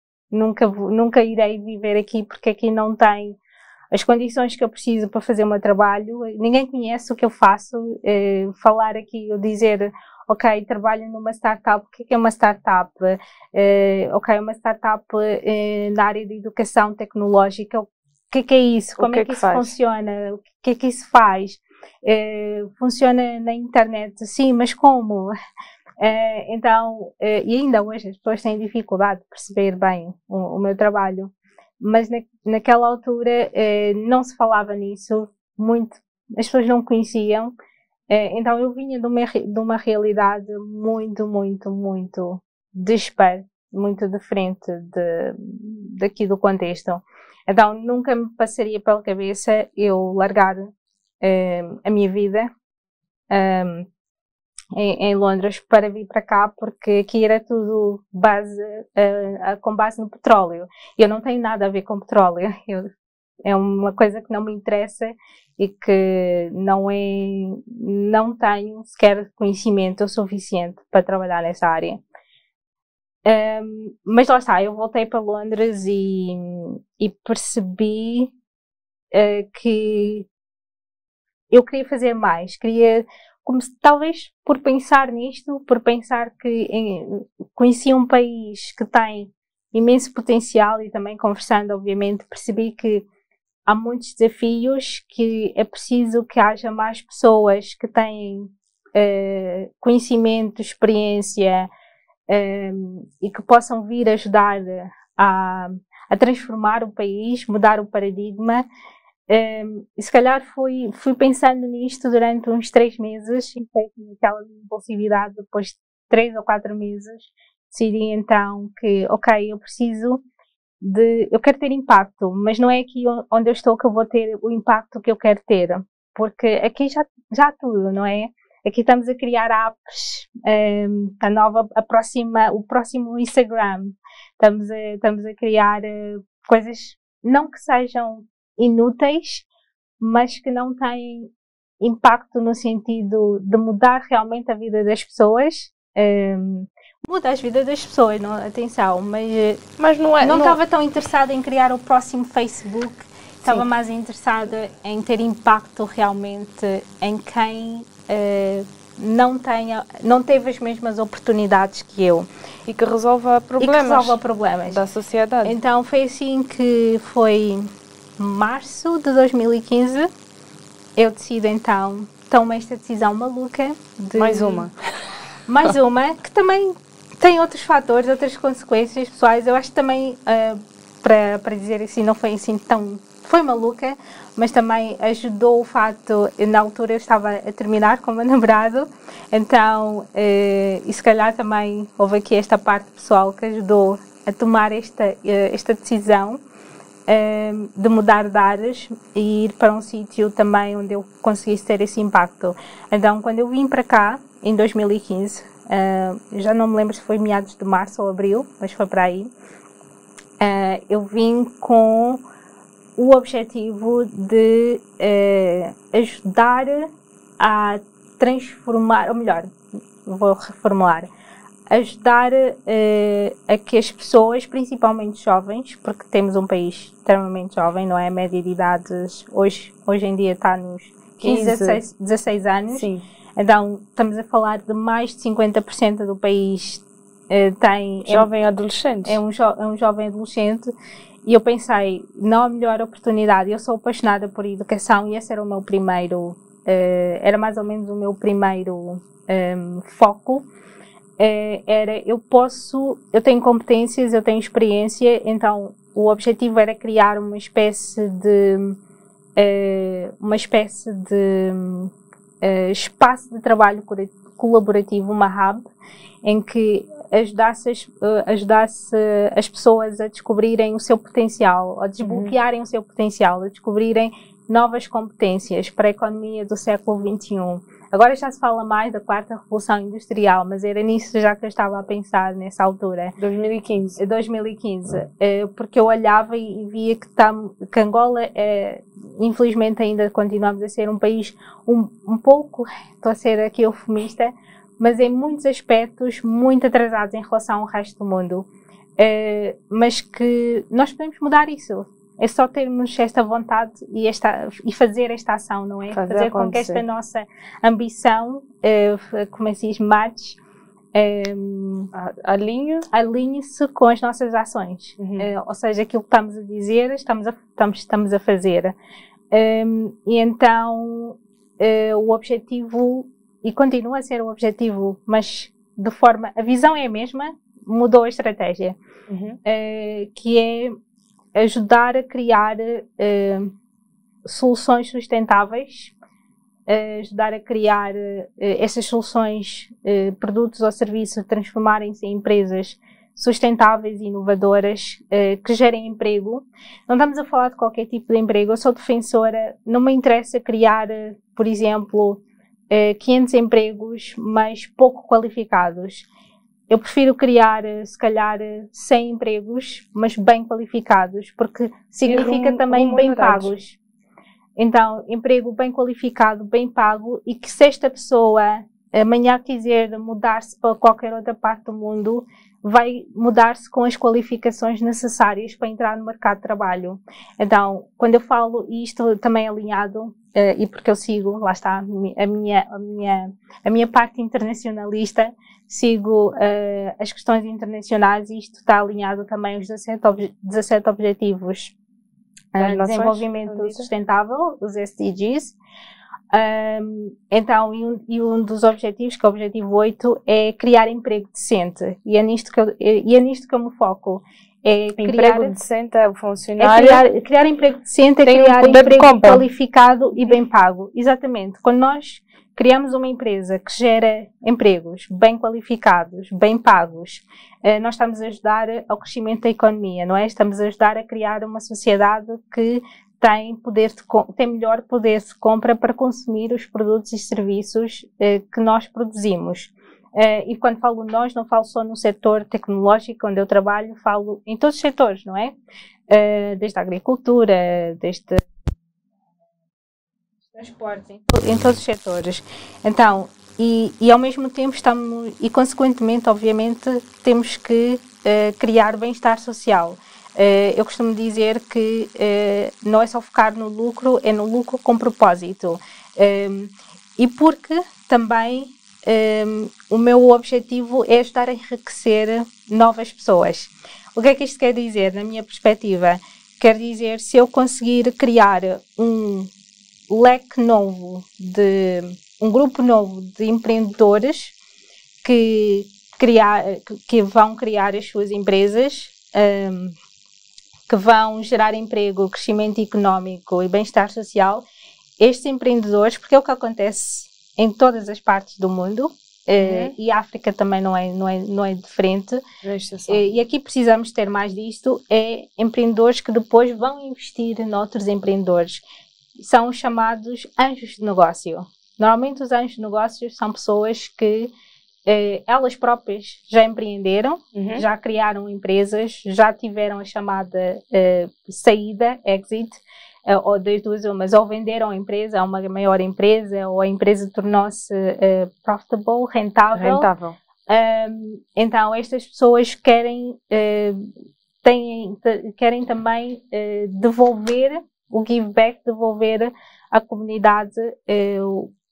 Speaker 2: irei viver aqui, porque aqui não tem as condições que eu preciso para fazer o meu trabalho. Ninguém conhece o que eu faço. Falar aqui, eu dizer, ok, trabalho numa startup. O que é uma startup? Ok, uma startup na área de educação tecnológica. O que é isso? Como é que isso funciona? O que é que isso faz? Funciona na internet? Sim, mas como? Então, e ainda hoje as pessoas têm dificuldade de perceber bem o meu trabalho. Mas naquela altura não se falava nisso muito, as pessoas não conheciam, então eu vinha de uma realidade muito dispar, muito diferente daqui do contexto. Então nunca me passaria pela cabeça eu largar a minha vida em Londres para vir para cá, porque aqui era tudo com base no petróleo. Eu não tenho nada a ver com petróleo. É uma coisa que não me interessa e que não tenho sequer conhecimento suficiente para trabalhar nessa área. Mas lá está, eu voltei para Londres e percebi que eu queria fazer mais, talvez por pensar nisto, por pensar que conhecia um país que tem imenso potencial e também conversando, obviamente, percebi que há muitos desafios, que é preciso que haja mais pessoas que têm conhecimento, experiência e que possam vir ajudar a transformar o país, mudar o paradigma. E se calhar fui pensando nisto durante uns 3 meses e foi aquela impulsividade. Depois de 3 ou 4 meses decidi então que ok, eu quero ter impacto, mas não é aqui onde eu estou que eu vou ter o impacto que eu quero ter, porque aqui já há tudo, não é? Aqui estamos a criar apps, o próximo Instagram, estamos a criar coisas não que sejam inúteis, mas que não têm impacto no sentido de mudar realmente a vida das pessoas. Muda as vidas das pessoas, não, atenção, mas não estava tão interessada em criar o próximo Facebook, estava mais interessada em ter impacto realmente em quem não teve as mesmas oportunidades que eu.
Speaker 1: E que resolva problemas da sociedade.
Speaker 2: Então foi assim que foi março de 2015, eu decido então, tomo esta decisão maluca de...
Speaker 1: Mais uma,
Speaker 2: que também tem outros fatores, outras consequências pessoais. Eu acho que também, para dizer assim, não foi assim tão... Foi maluca, mas também ajudou o facto, na altura eu estava a terminar com o meu namorado, então, e se calhar também houve aqui esta parte pessoal que ajudou a tomar esta decisão de mudar de áreas e ir para um sítio também onde eu conseguisse ter esse impacto. Então, quando eu vim para cá, em 2015, já não me lembro se foi meados de março ou abril, mas foi para aí, eu vim com o objetivo de ajudar a transformar, ou melhor, vou reformular, ajudar a que as pessoas, principalmente jovens, porque temos um país extremamente jovem, não é? A média de idades hoje em dia está nos 15, 16 anos.
Speaker 1: Sim.
Speaker 2: Então estamos a falar de mais de 50% do país tem...
Speaker 1: Jovem adolescente.
Speaker 2: É um jovem adolescente. E eu pensei, não há melhor oportunidade. Eu sou apaixonada por educação e esse era o meu primeiro, era mais ou menos o meu primeiro foco. Eu tenho competências, eu tenho experiência, então o objetivo era criar uma espécie de espaço de trabalho colaborativo, uma hub, em que ajudasse as pessoas a descobrirem o seu potencial, a desbloquearem o seu potencial, a descobrirem novas competências para a economia do século XXI. Agora já se fala mais da quarta revolução industrial, mas era nisso já que eu estava a pensar nessa altura.
Speaker 1: 2015.
Speaker 2: 2015, porque eu olhava e via que Angola, infelizmente ainda continuamos a ser um país um pouco, estou a ser aqui eufemista, mas em muitos aspectos muito atrasados em relação ao resto do mundo. Mas que nós podemos mudar isso. É só termos esta vontade e fazer esta ação, não é? Fazer com que esta nossa ambição, como se diz, match, alinhe-se com as nossas ações. Ou seja, aquilo que estamos a dizer, estamos a fazer. E então, o objetivo, e continua a ser o objetivo, mas a visão é a mesma, mudou a estratégia, que é ajudar a criar soluções sustentáveis, ajudar a criar essas soluções, produtos ou serviços, transformarem-se em empresas sustentáveis e inovadoras que gerem emprego. Não estamos a falar de qualquer tipo de emprego. Eu sou defensora, não me interessa criar, por exemplo, 500 empregos, mas pouco qualificados. Eu prefiro criar, se calhar, 100 empregos, mas bem qualificados, porque significa também bem pagos. Então, emprego bem qualificado, bem pago, e que se esta pessoa amanhã quiser mudar-se para qualquer outra parte do mundo, vai mudar-se com as qualificações necessárias para entrar no mercado de trabalho. Então, quando eu falo, e isto também é alinhado, e porque eu sigo, lá está, a minha parte internacionalista, sigo as questões internacionais, e isto está alinhado também aos 17 Objetivos de Desenvolvimento Sustentável, os SDGs. Então, um dos objetivos, que é o objetivo 8, é criar emprego decente, e é nisto que eu me foco.
Speaker 1: Emprego decente é o funcionário.
Speaker 2: Criar emprego decente é criar emprego qualificado e bem pago. Exatamente. Quando nós criamos uma empresa que gera empregos bem qualificados, bem pagos, nós estamos a ajudar ao crescimento da economia, não é? Estamos a ajudar a criar uma sociedade que tem melhor poder de compra para consumir os produtos e serviços que nós produzimos. E quando falo nós, não falo só no setor tecnológico onde eu trabalho, falo em todos os setores, não é? Desde a agricultura, desde transportes, em todos os setores. Então, e ao mesmo tempo e consequentemente, obviamente, temos que criar bem-estar social. Eu costumo dizer que não é só focar no lucro, é no lucro com propósito. E porque também o meu objetivo é ajudar a enriquecer novas pessoas. O que é que isto quer dizer, na minha perspectiva? Quer dizer, se eu conseguir criar um leque novo, um grupo novo de empreendedores que vão criar as suas empresas, que vão gerar emprego, crescimento económico e bem-estar social, estes empreendedores, porque é o que acontece em todas as partes do mundo, e a África também não é diferente, e aqui precisamos ter mais disto, empreendedores que depois vão investir noutros empreendedores. São os chamados anjos de negócio. Normalmente os anjos de negócios são pessoas que elas próprias já empreenderam, já criaram empresas, já tiveram a chamada saída, exit, ou das duas umas, ou venderam a empresa a uma maior empresa, ou a empresa tornou-se profitable, rentável. Então estas pessoas querem também devolver o give back, devolver à comunidade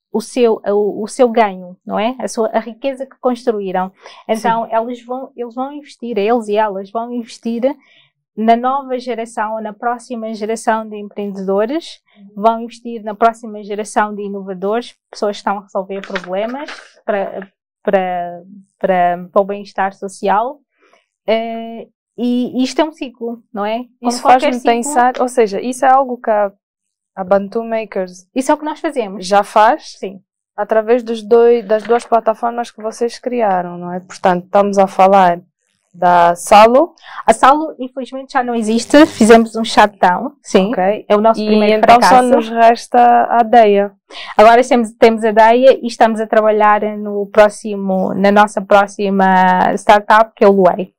Speaker 2: o seu ganho, não é? A riqueza que construíram. Então eles vão investir, eles e elas vão investir na nova geração, na próxima geração de empreendedores, vão investir na próxima geração de inovadores, pessoas que estão a resolver problemas para o bem-estar social. E isto é um ciclo, não é?
Speaker 1: Isso faz-me pensar, ou seja, isso é algo que a Bantu Makers...
Speaker 2: Isso é o que nós fazemos.
Speaker 1: Já faz?
Speaker 2: Sim.
Speaker 1: Através das duas plataformas que vocês criaram, não é? Portanto, estamos a falar da Salo.
Speaker 2: A Salo, infelizmente, já não existe. Fizemos um shutdown, sim.
Speaker 1: Okay.
Speaker 2: É o nosso primeiro
Speaker 1: então
Speaker 2: fracasso.
Speaker 1: Só nos resta a Deia.
Speaker 2: Agora temos a Deia e estamos a trabalhar na nossa próxima startup, que é o Luei.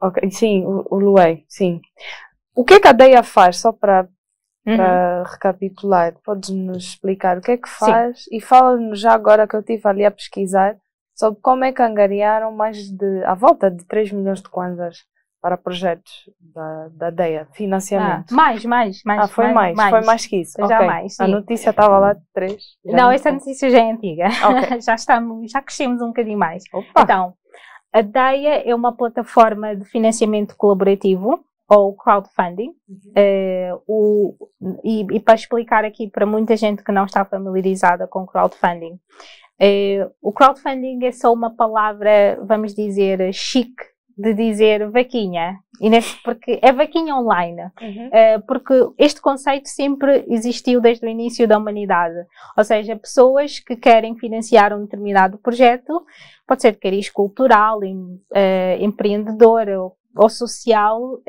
Speaker 1: Ok, sim, o Luei, sim. O que é que a Deia faz, só para recapitular? Podes-nos explicar o que é que faz? Sim. E fala-nos já agora, que eu estive ali a pesquisar, sobre como é que angariaram à volta de 3 milhões de kwanzas para projetos da Deia, financiamento.
Speaker 2: Mais.
Speaker 1: Foi mais que isso.
Speaker 2: Já
Speaker 1: okay.
Speaker 2: mais, sim.
Speaker 1: A notícia estava lá de 3.
Speaker 2: Não, essa notícia já é antiga. Okay. já crescemos um bocadinho mais. Opa. Então, a Deia é uma plataforma de financiamento colaborativo, ou crowdfunding, e para explicar aqui para muita gente que não está familiarizada com crowdfunding, o crowdfunding é só uma palavra, vamos dizer, chique, de dizer vaquinha, porque é vaquinha online, porque este conceito sempre existiu desde o início da humanidade, ou seja, pessoas que querem financiar um determinado projeto, pode ser de cariz cultural, empreendedor ou social,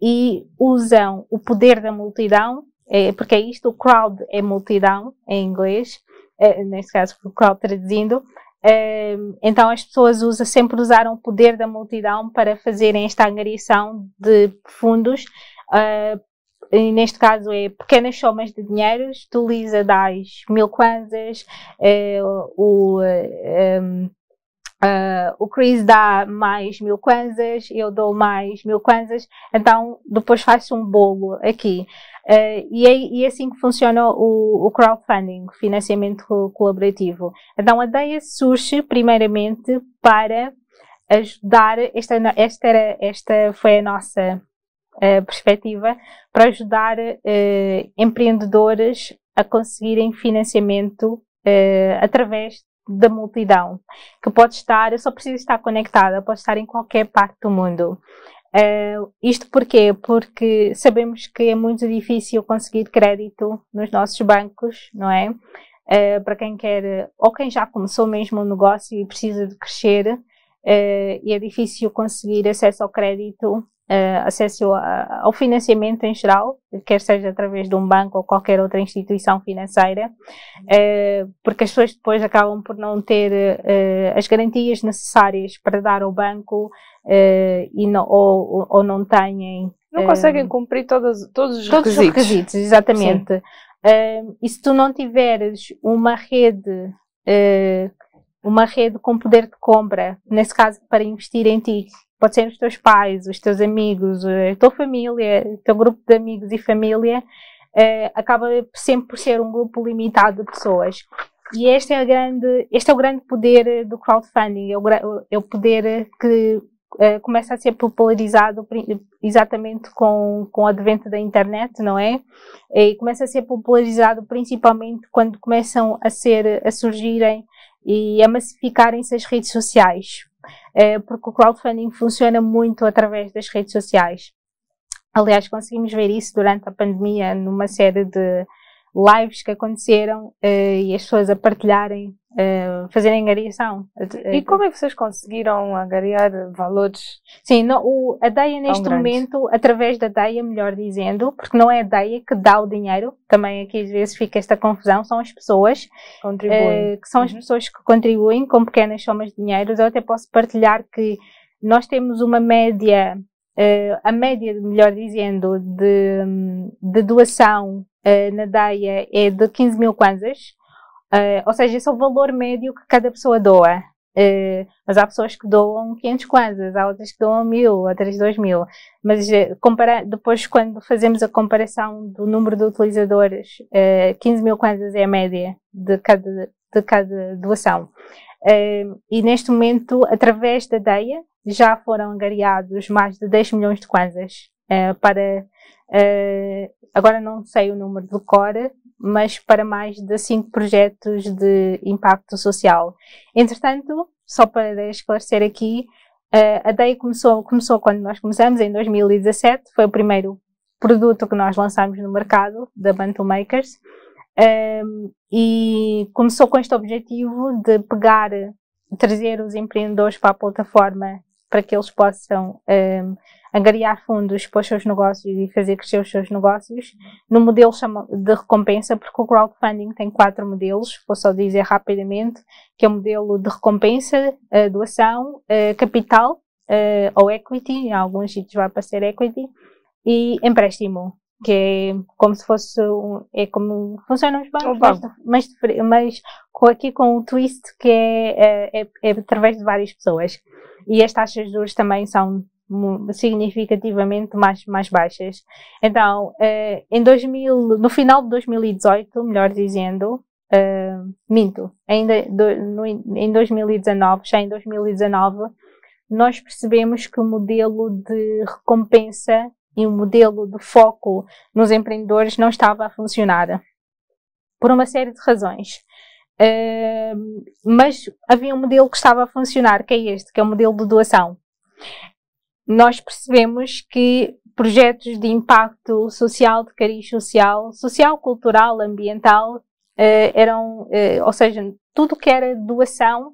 Speaker 2: e usam o poder da multidão, porque é isto, o crowd é multidão em inglês, neste caso o crowd traduzindo, então as pessoas sempre usaram o poder da multidão para fazerem esta angariação de fundos, e neste caso é pequenas somas de dinheiros. Tu, Lisa, dás 1000 kwanzas, o Chris dá mais 1000 kwanzas, eu dou mais 1000 kwanzas, então depois faz-se um bolo aqui. E é assim que funciona o crowdfunding, financiamento colaborativo. Então a Deia surge primeiramente para ajudar, esta foi a nossa perspectiva, para ajudar empreendedores a conseguirem financiamento através da multidão, que pode estar, eu só preciso estar conectada, pode estar em qualquer parte do mundo. Isto porquê? Porque sabemos que é muito difícil conseguir crédito nos nossos bancos, não é? Para quem quer, ou quem já começou mesmo um negócio e precisa de crescer, e é difícil conseguir acesso ao crédito, acesso ao financiamento em geral, quer seja através de um banco ou qualquer outra instituição financeira, porque as pessoas depois acabam por não ter as garantias necessárias para dar ao banco, ou não têm...
Speaker 1: Não conseguem cumprir todos os requisitos.
Speaker 2: Todos os requisitos, exatamente. E se tu não tiveres uma rede com poder de compra, nesse caso para investir em ti, pode ser os teus pais, os teus amigos, a tua família, o teu grupo de amigos e família, acaba sempre por ser um grupo limitado de pessoas. E este é o grande poder do crowdfunding, é o poder que começa a ser popularizado exatamente com o advento da internet, não é? E começa a ser popularizado principalmente quando começam a surgirem e a massificarem-se as redes sociais. Porque o crowdfunding funciona muito através das redes sociais. Aliás, conseguimos ver isso durante a pandemia numa série de lives que aconteceram, e as pessoas a partilharem, fazerem angariação.
Speaker 1: E como é que vocês conseguiram angariar valores?
Speaker 2: Sim, a Deia neste momento, através da Deia, melhor dizendo, porque não é a Deia que dá o dinheiro, também aqui às vezes fica esta confusão, são as pessoas que são as pessoas que contribuem com pequenas somas de dinheiro. Eu até posso partilhar que nós temos uma média, a média, melhor dizendo, de doação na Deia é de 15.000 kwanzas, ou seja, esse é o valor médio que cada pessoa doa. Mas há pessoas que doam 500 kwanzas, há outras que doam 1.000, outras 2.000. Mas depois, quando fazemos a comparação do número de utilizadores, 15.000 kwanzas é a média de cada doação. E neste momento, através da Deia, já foram angariados mais de 10 milhões de kwanzas para, agora não sei o número de cor, mas para mais de 5 projetos de impacto social. Entretanto, só para esclarecer aqui, a Deia começou quando nós começamos, em 2017, foi o primeiro produto que nós lançámos no mercado, da Bantu Makers, e começou com este objetivo de trazer os empreendedores para a plataforma para que eles possam angariar fundos para os seus negócios e fazer crescer os seus negócios, no modelo de recompensa, porque o crowdfunding tem 4 modelos, vou só dizer rapidamente, que é o modelo de recompensa, doação, capital, ou equity, em alguns sítios vai aparecer equity, e empréstimo, que é como se fosse, é como funcionam os bancos, mas aqui com um twist que é através de várias pessoas. E as taxas de juros também são significativamente mais baixas. Então, no final de 2018, melhor dizendo, minto, ainda em 2019, já em 2019, nós percebemos que o modelo de recompensa e o modelo de foco nos empreendedores não estava a funcionar, por uma série de razões. Mas havia um modelo que estava a funcionar, que é este, que é o modelo de doação. Nós percebemos que projetos de impacto social, de cariz social, cultural, ambiental, ou seja, tudo que era doação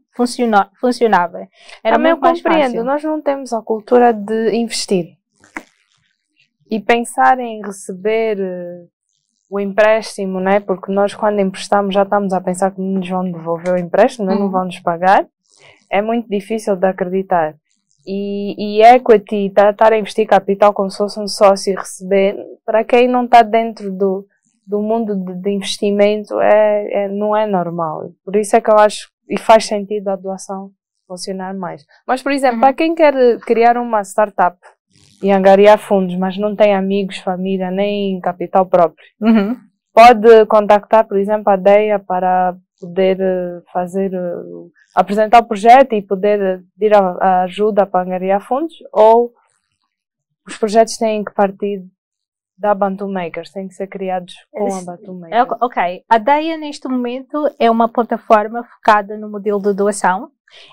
Speaker 2: funcionava. Era
Speaker 1: também eu
Speaker 2: muito mais
Speaker 1: compreendo,
Speaker 2: fácil.
Speaker 1: nós não temos a cultura de investir. E pensar em receber o empréstimo, né? Porque nós quando emprestamos já estamos a pensar que nos vão devolver o empréstimo, não vão nos pagar. É muito difícil de acreditar. E equity, estar a investir capital como se fosse um sócio e receber, para quem não está dentro do mundo de investimento, não é normal. Por isso é que eu acho, e faz sentido a doação funcionar mais. Mas, por exemplo, para quem quer criar uma startup e angariar fundos, mas não tem amigos, família, nem capital próprio, pode contactar, por exemplo, a DEA para poder apresentar o projeto e poder pedir a ajuda para angariar fundos, ou os projetos têm que partir da Bantu Makers, têm que ser criados com a Bantu Makers.
Speaker 2: Ok, a DEA neste momento é uma plataforma focada no modelo de doação,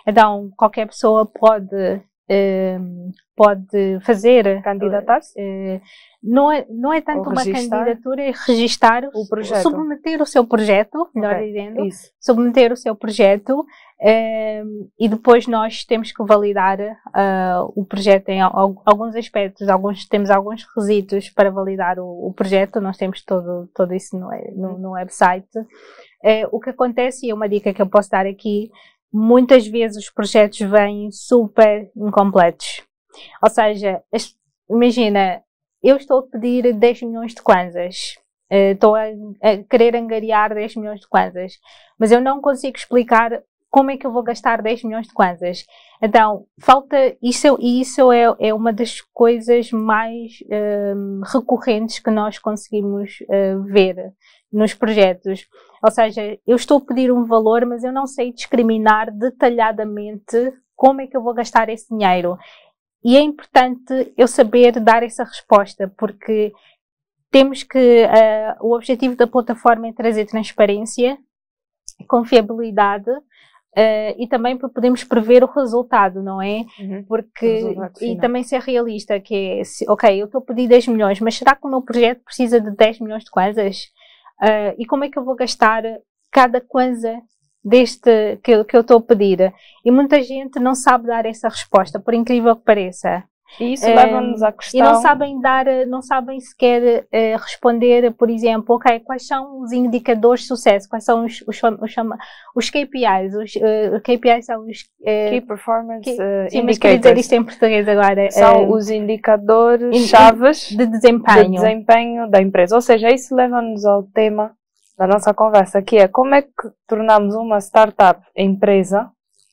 Speaker 2: então qualquer pessoa pode fazer,
Speaker 1: candidatar-se?
Speaker 2: Não é tanto uma candidatura, é registar o projeto, submeter o seu projeto, melhor dizendo, submeter o seu projeto, e depois nós temos que validar o projeto em alguns aspectos, temos alguns requisitos para validar o projeto, nós temos todo isso no website. O que acontece, e é uma dica que eu posso dar aqui, muitas vezes os projetos vêm super incompletos. Ou seja, imagina, eu estou a pedir 10 milhões de kwanzas, estou a querer angariar 10 milhões de kwanzas, mas eu não consigo explicar como é que eu vou gastar 10 milhões de kwanzas. Então, isso é uma das coisas mais recorrentes que nós conseguimos ver nos projetos. Ou seja, eu estou a pedir um valor, mas eu não sei discriminar detalhadamente como é que eu vou gastar esse dinheiro. E é importante eu saber dar essa resposta, porque temos que, o objetivo da plataforma é trazer transparência, confiabilidade, e também para podermos prever o resultado, não é? Porque, e também ser realista, que é, ok, eu estou a pedir 10 milhões, mas será que o meu projeto precisa de 10 milhões de kwanzas? E como é que eu vou gastar cada kwanza deste que eu estou a pedir? E muita gente não sabe dar essa resposta, por incrível que pareça.
Speaker 1: E isso leva-nos à questão...
Speaker 2: E não sabem sequer responder, por exemplo, ok, quais são os indicadores de sucesso, quais são os KPIs, os KPIs são os...
Speaker 1: Key Performance Indicators.
Speaker 2: Sim, mas queria dizer isto em português agora.
Speaker 1: São os indicadores chaves
Speaker 2: de
Speaker 1: desempenho da empresa. Ou seja, isso leva-nos ao tema da nossa conversa, que é como é que tornamos uma startup empresa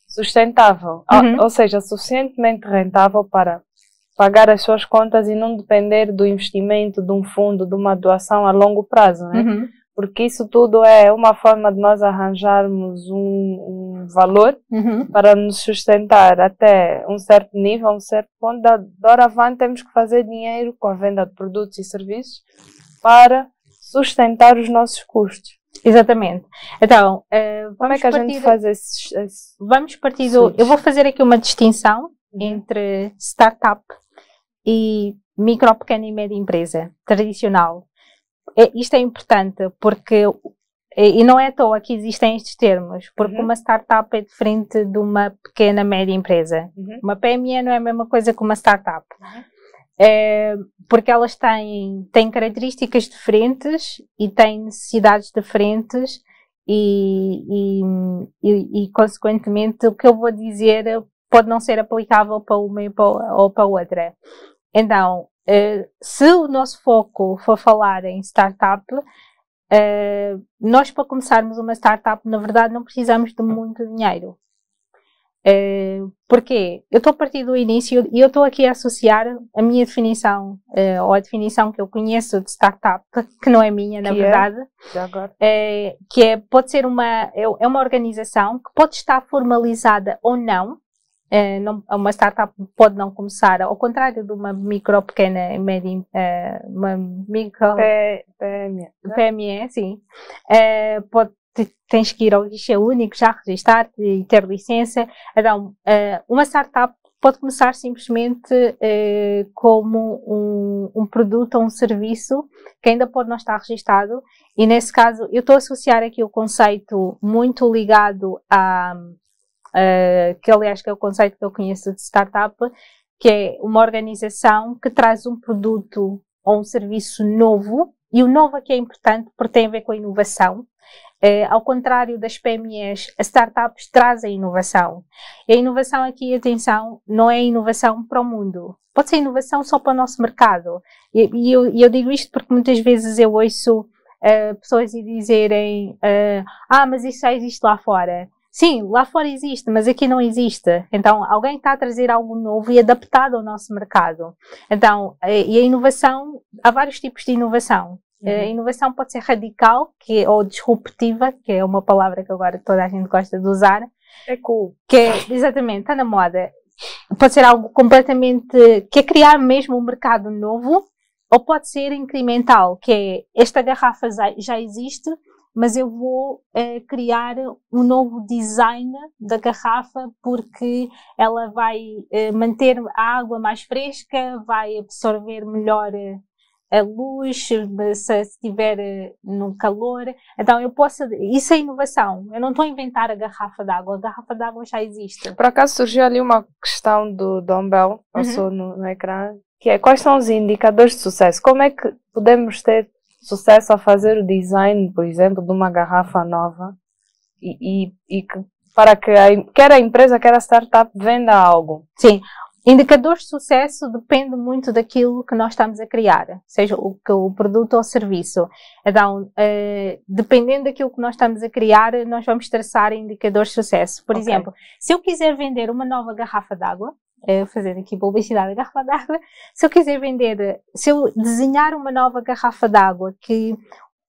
Speaker 1: sustentável, ou seja, suficientemente rentável para pagar as suas contas e não depender do investimento de um fundo, de uma doação a longo prazo, né? Porque isso tudo é uma forma de nós arranjarmos um valor para nos sustentar até um certo nível, um certo ponto. Da hora avante temos que fazer dinheiro com a venda de produtos e serviços para sustentar os nossos custos.
Speaker 2: Exatamente. Então,
Speaker 1: como é que a gente faz esse
Speaker 2: vamos partir do... Eu vou fazer aqui uma distinção entre startup e micro, pequena e média empresa tradicional. Isto é importante porque e não é à toa que existem estes termos, porque uma startup é diferente de uma pequena, média empresa. Uma PME não é a mesma coisa que uma startup. Porque elas têm características diferentes e têm necessidades diferentes e, consequentemente, o que eu vou dizer pode não ser aplicável para uma ou para outra. Então, se o nosso foco for falar em startup, nós, para começarmos uma startup, na verdade, não precisamos de muito dinheiro. Porquê? Eu estou a partir do início e eu estou aqui a associar a minha definição, ou a definição que eu conheço de startup, que não é minha, na verdade, pode ser uma organização que pode estar formalizada ou não. Uma startup pode não começar, ao contrário de uma micro, pequena, média, uma micro PME, sim, tens que ir ao guichê único, já registar e ter licença. Então, uma startup pode começar simplesmente como um produto ou um serviço que ainda pode não estar registado, e nesse caso eu estou a associar aqui o conceito muito ligado que aliás que é o conceito que eu conheço de startup, que é uma organização que traz um produto ou um serviço novo, e o novo aqui é importante porque tem a ver com a inovação. Ao contrário das PMEs, as startups trazem inovação. E a inovação aqui, atenção, não é inovação para o mundo. Pode ser inovação só para o nosso mercado. E eu digo isto porque muitas vezes eu ouço pessoas dizerem mas isso já existe lá fora. Sim, lá fora existe, mas aqui não existe. Então, alguém está a trazer algo novo e adaptado ao nosso mercado. Então, e a inovação, há vários tipos de inovação. A inovação pode ser radical, ou disruptiva, que é uma palavra que agora toda a gente gosta de usar.
Speaker 1: É cool.
Speaker 2: Que é, exatamente, está na moda. Pode ser algo completamente, que é criar mesmo um mercado novo, ou pode ser incremental, que é, esta garrafa já existe, mas eu vou criar um novo design da garrafa porque ela vai manter a água mais fresca, vai absorver melhor a luz, se estiver no calor. Então isso é inovação. Eu não estou a inventar a garrafa d'água já existe.
Speaker 1: Por acaso surgiu ali uma questão do Dumbbell, passou no ecrã, que é: quais são os indicadores de sucesso? Como é que podemos ter sucesso a fazer o design, por exemplo, de uma garrafa nova para que quer a empresa, quer a startup venda algo?
Speaker 2: Sim. Indicadores de sucesso depende muito daquilo que nós estamos a criar, seja o produto ou o serviço. Então, dependendo daquilo que nós estamos a criar, nós vamos traçar indicadores de sucesso. Por exemplo, se eu quiser vender uma nova garrafa d'água, fazendo aqui publicidade da garrafa d'água, se eu desenhar uma nova garrafa d'água,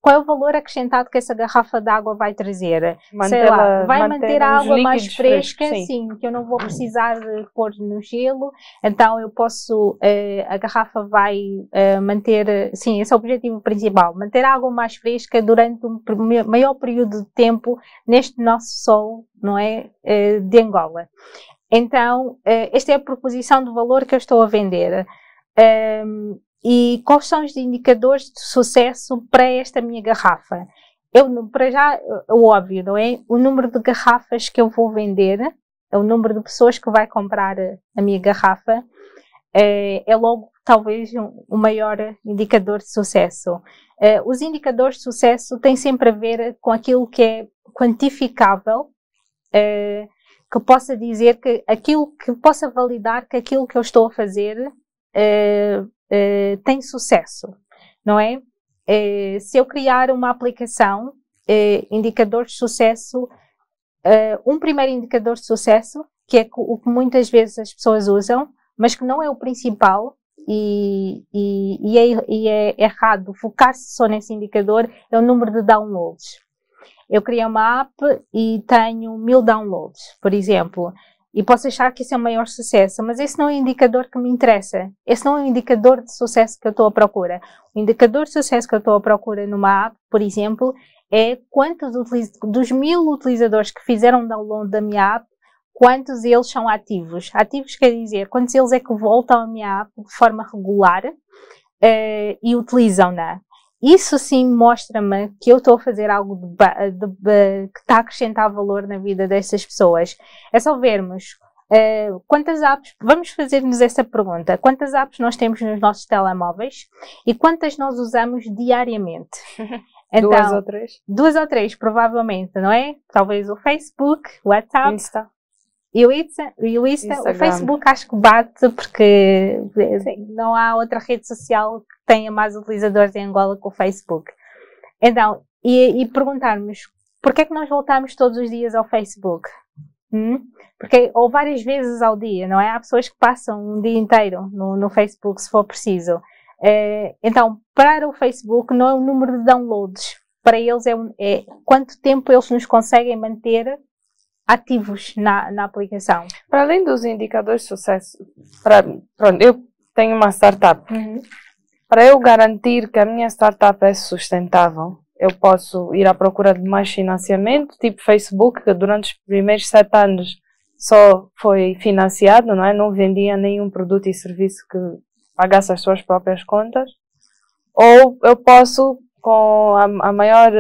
Speaker 2: qual é o valor acrescentado que essa garrafa d'água vai trazer? Vai manter a água mais fresca, sim, que eu não vou precisar de pôr no gelo, então eu posso, a garrafa vai manter, sim, esse é o objetivo principal, manter a água mais fresca durante um maior período de tempo neste nosso sol, não é, de Angola. Então, esta é a proposição de valor que eu estou a vender. E quais são os indicadores de sucesso para esta minha garrafa? Para já, o óbvio, não é? O número de garrafas que eu vou vender, o número de pessoas que vai comprar a minha garrafa, é logo talvez o maior indicador de sucesso. Os indicadores de sucesso têm sempre a ver com aquilo que é quantificável, que possa dizer que possa validar que aquilo que eu estou a fazer tem sucesso, não é? Se eu criar uma aplicação, indicadores de sucesso, um primeiro indicador de sucesso, que é o que muitas vezes as pessoas usam, mas que não é o principal, e é errado focar-se só nesse indicador, é o número de downloads. Eu criei uma app e tenho 1000 downloads, por exemplo, e posso achar que esse é o maior sucesso, mas esse não é o indicador que me interessa. Esse não é o indicador de sucesso que eu estou à procura. O indicador de sucesso que eu estou à procura numa app, por exemplo, é quantos dos 1000 utilizadores que fizeram download da minha app, quantos eles são ativos. Ativos quer dizer quantos eles é que voltam à minha app de forma regular e utilizam-na. isso sim mostra-me que eu estou a fazer algo que está a acrescentar valor na vida dessas pessoas. É só vermos quantas apps, vamos fazer-nos essa pergunta, quantas apps nós temos nos nossos telemóveis e quantas nós usamos diariamente? Então, duas ou três, provavelmente, não é? Talvez o Facebook, o WhatsApp,
Speaker 1: Insta.
Speaker 2: E o Insta, o Facebook acho que bate porque não há outra rede social que tenha mais utilizadores em Angola que o Facebook. Então, e perguntarmos, porquê é que nós voltamos todos os dias ao Facebook? Porque, ou várias vezes ao dia, não é? Há pessoas que passam um dia inteiro no Facebook, se for preciso. Então, para o Facebook não é o número de downloads, para eles é quanto tempo eles nos conseguem manter ativos na aplicação.
Speaker 1: Para além dos indicadores de sucesso, pronto, eu tenho uma startup. Para eu garantir que a minha startup é sustentável, eu posso ir à procura de mais financiamento, tipo Facebook, que durante os primeiros 7 anos só foi financiado, não é? Não vendia nenhum produto e serviço que pagasse as suas próprias contas. Ou eu posso, com a maior...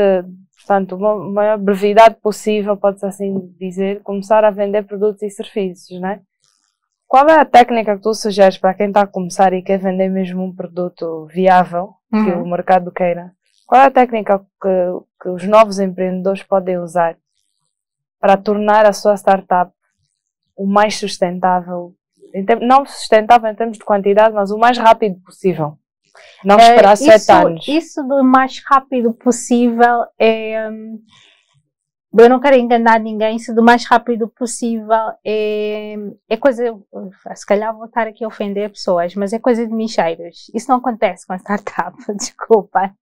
Speaker 1: Portanto, a maior brevidade possível, pode-se assim dizer, começar a vender produtos e serviços, né? Qual é a técnica que tu sugeres para quem está a começar e quer vender mesmo um produto viável, que o mercado queira? Qual é a técnica que os novos empreendedores podem usar para tornar a sua startup o mais sustentável, não sustentável em termos de quantidade, mas o mais rápido possível? Não esperar 7 anos.
Speaker 2: Isso do mais rápido possível eu não quero enganar ninguém, se do mais rápido possível é coisa, se calhar vou estar aqui a ofender pessoas, mas é coisa de mincheiros. Isso não acontece com a startup, desculpa.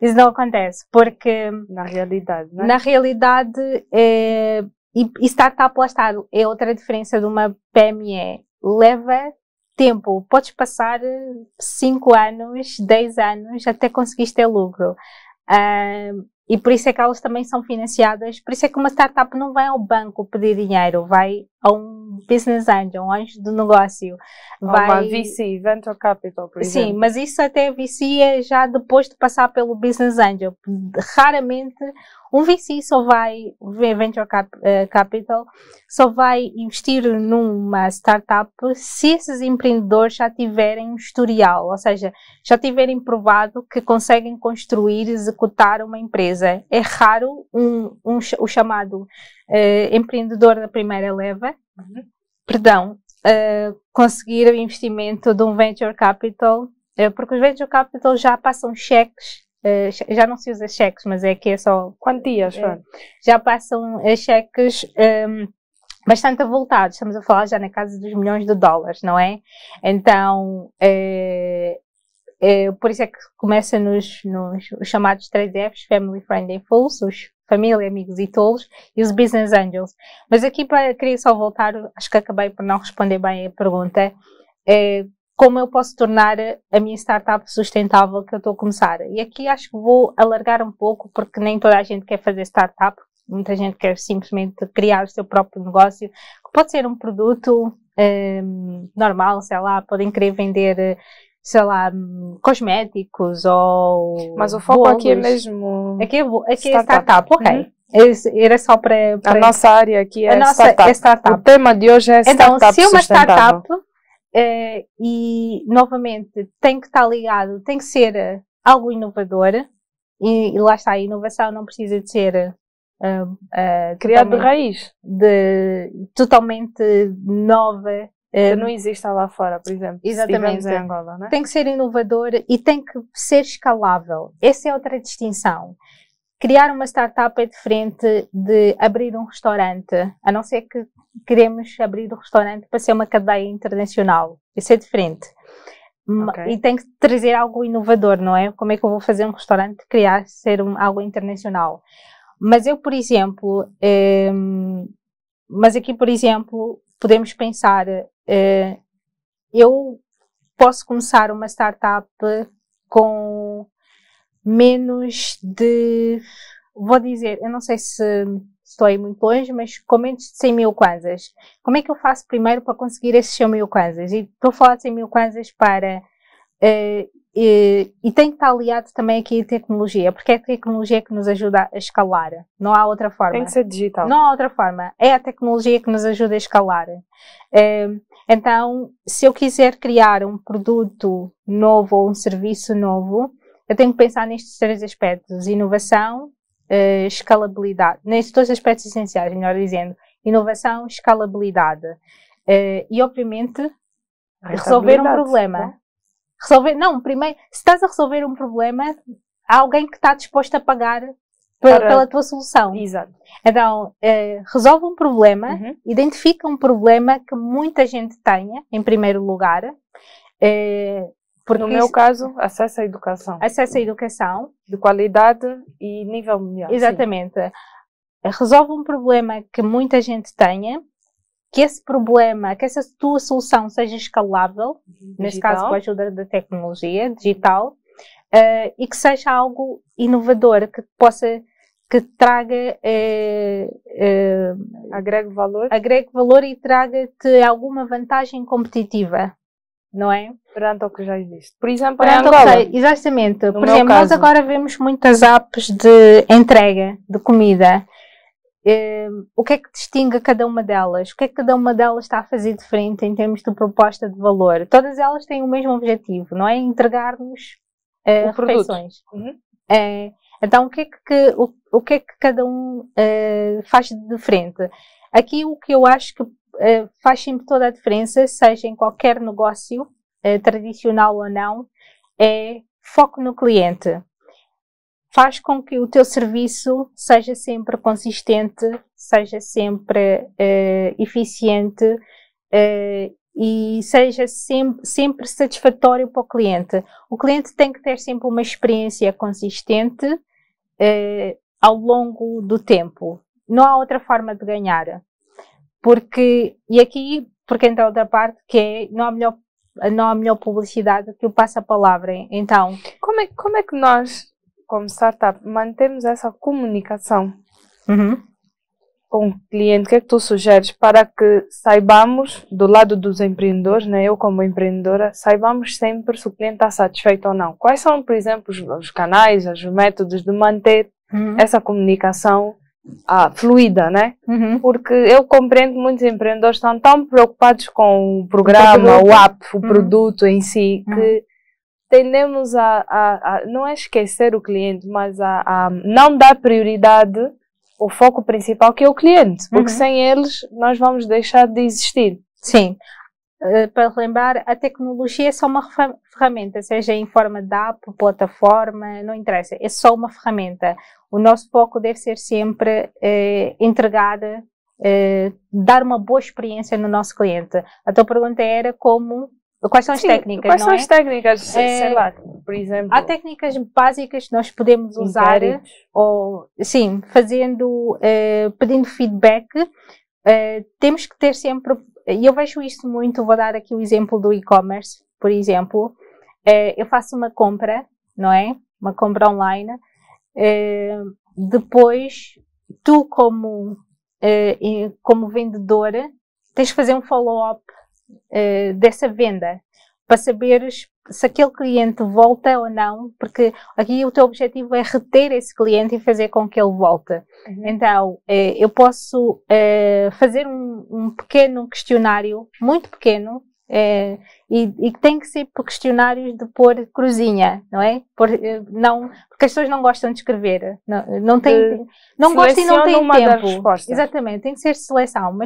Speaker 2: Isso não acontece, porque
Speaker 1: na realidade, não é?
Speaker 2: Na realidade, e startup, lá está, é outra diferença de uma PME. Leva tempo, podes passar 5 anos, 10 anos até conseguires ter lucro. E por isso é que elas também são financiadas, por isso é que uma startup não vai ao banco pedir dinheiro, vai a um business angel, um anjo de negócio. Vai...
Speaker 1: Uma VC, Venture Capital, por exemplo.
Speaker 2: Sim, mas isso até VC é já depois de passar pelo business angel. Raramente um VC só vai, Venture Capital, só vai investir numa startup se esses empreendedores já tiverem um historial, ou seja, já tiverem provado que conseguem construir e executar uma empresa. É raro o chamado empreendedor da primeira leva, conseguir o investimento de um Venture Capital, porque os Venture Capital já passam cheques. Já não se usa cheques, mas é que é só
Speaker 1: quantias,
Speaker 2: já passam cheques bastante avultados, estamos a falar já na casa dos milhões de dólares, não é? Então por isso é que começa nos os chamados 3Fs, Family, Friend and Fools, os família, amigos e tolos, e os Business Angels. Mas aqui queria só voltar, acho que acabei por não responder bem a pergunta, como eu posso tornar a minha startup sustentável que eu estou a começar. E aqui acho que vou alargar um pouco, porque nem toda a gente quer fazer startup, muita gente quer simplesmente criar o seu próprio negócio, que pode ser um produto normal, sei lá, podem querer vender, sei lá, cosméticos ou...
Speaker 1: Mas o foco aqui é mesmo...
Speaker 2: Aqui é startup, ok. Era só para...
Speaker 1: A nossa área aqui é startup. O tema de hoje é startup.
Speaker 2: Então, se é uma startup... e novamente tem que estar ligado, tem que ser algo inovador, e lá está, a inovação não precisa de ser
Speaker 1: criado de raiz,
Speaker 2: totalmente nova,
Speaker 1: que não existe lá fora, por exemplo.
Speaker 2: Exatamente.
Speaker 1: Em Angola, não é?
Speaker 2: Tem que ser inovador e tem que ser escalável. Essa é outra distinção. Criar uma startup é diferente de abrir um restaurante, a não ser que queremos abrir um restaurante para ser uma cadeia internacional. Isso é diferente. Okay. E tem que trazer algo inovador, não é? Como é que eu vou fazer um restaurante ser algo internacional? Mas eu, por exemplo, podemos pensar, eu posso começar uma startup com menos de, vou dizer, eu não sei se estou aí muito longe, mas com menos de 100 mil kwanzas. Como é que eu faço primeiro para conseguir esses 100 mil kwanzas? E estou a falar de 100 mil kwanzas para e tem que estar aliado também aqui a tecnologia, porque é a tecnologia que nos ajuda a escalar. Não há outra forma.
Speaker 1: Tem que ser digital.
Speaker 2: Não há outra forma. É a tecnologia que nos ajuda a escalar. Então, se eu quiser criar um produto novo ou um serviço novo, eu tenho que pensar nestes 3 aspectos: inovação, escalabilidade. Nestes 2 aspectos essenciais, melhor dizendo: inovação, escalabilidade. E, obviamente, resolver um problema. Primeiro, se estás a resolver um problema, há alguém que está disposto a pagar pela tua solução.
Speaker 1: Exato.
Speaker 2: Então, resolve um problema, identifica um problema que muita gente tenha, em primeiro lugar.
Speaker 1: No meu caso, acesso à educação.
Speaker 2: Acesso à educação.
Speaker 1: De qualidade e nível mundial.
Speaker 2: Exatamente. Sim. Resolve um problema que muita gente tenha, que esse problema, que essa tua solução seja escalável, neste caso com a ajuda da tecnologia digital, e que seja algo inovador, que traga
Speaker 1: agregue
Speaker 2: valor e traga-te alguma vantagem competitiva, não é?
Speaker 1: Perante o que já existe. Por exemplo, em Angola.
Speaker 2: Exatamente. Por exemplo, nós agora vemos muitas apps de entrega de comida. O que é que distingue cada uma delas? O que é que cada uma delas está a fazer diferente em termos de proposta de valor? Todas elas têm o mesmo objetivo, não é? Entregar-nos refeições. Então, o que é que cada um faz de diferente? Aqui o que eu acho que faz sempre toda a diferença, seja em qualquer negócio, tradicional ou não, é foco no cliente. Faz com que o teu serviço seja sempre consistente, seja sempre eficiente e seja sempre satisfatório para o cliente. O cliente tem que ter sempre uma experiência consistente ao longo do tempo. Não há outra forma de ganhar. Porque entra outra parte que é, não há melhor publicidade que o passa-palavra. Então,
Speaker 1: como é que nós, como startup, mantemos essa comunicação com o cliente? O que é que tu sugeres para que saibamos, do lado dos empreendedores, né, eu como empreendedora, saibamos sempre se o cliente está satisfeito ou não? Quais são, por exemplo, os canais, os métodos de manter essa comunicação fluida, né? Porque eu compreendo que muitos empreendedores estão tão preocupados com o programa, o app, o produto em si, que tendemos a não é esquecer o cliente, mas a não dar prioridade ao foco principal, que é o cliente, porque sem eles nós vamos deixar de existir.
Speaker 2: Sim. Para lembrar, a tecnologia é só uma ferramenta, seja em forma de app, plataforma, não interessa, é só uma ferramenta. O nosso foco deve ser sempre entregar, dar uma boa experiência no nosso cliente. A tua pergunta era quais são as técnicas,
Speaker 1: quais
Speaker 2: não
Speaker 1: são
Speaker 2: é?
Speaker 1: as técnicas, sei lá, por exemplo.
Speaker 2: Há técnicas básicas que nós podemos usar, pedindo feedback. Temos que ter sempre, e eu vejo isto muito, vou dar aqui o exemplo do e-commerce, por exemplo. Eu faço uma compra, não é? Uma compra online. Depois, tu como vendedora, tens de fazer um follow-up dessa venda, para saberes se aquele cliente volta ou não, porque aqui o teu objetivo é reter esse cliente e fazer com que ele volte. Então, eu posso fazer um pequeno questionário, muito pequeno, e tem que ser por questionários de pôr cruzinha, não é? Porque as pessoas não gostam de escrever, não gostam e não têm tempo. Exatamente, tem que ser seleção.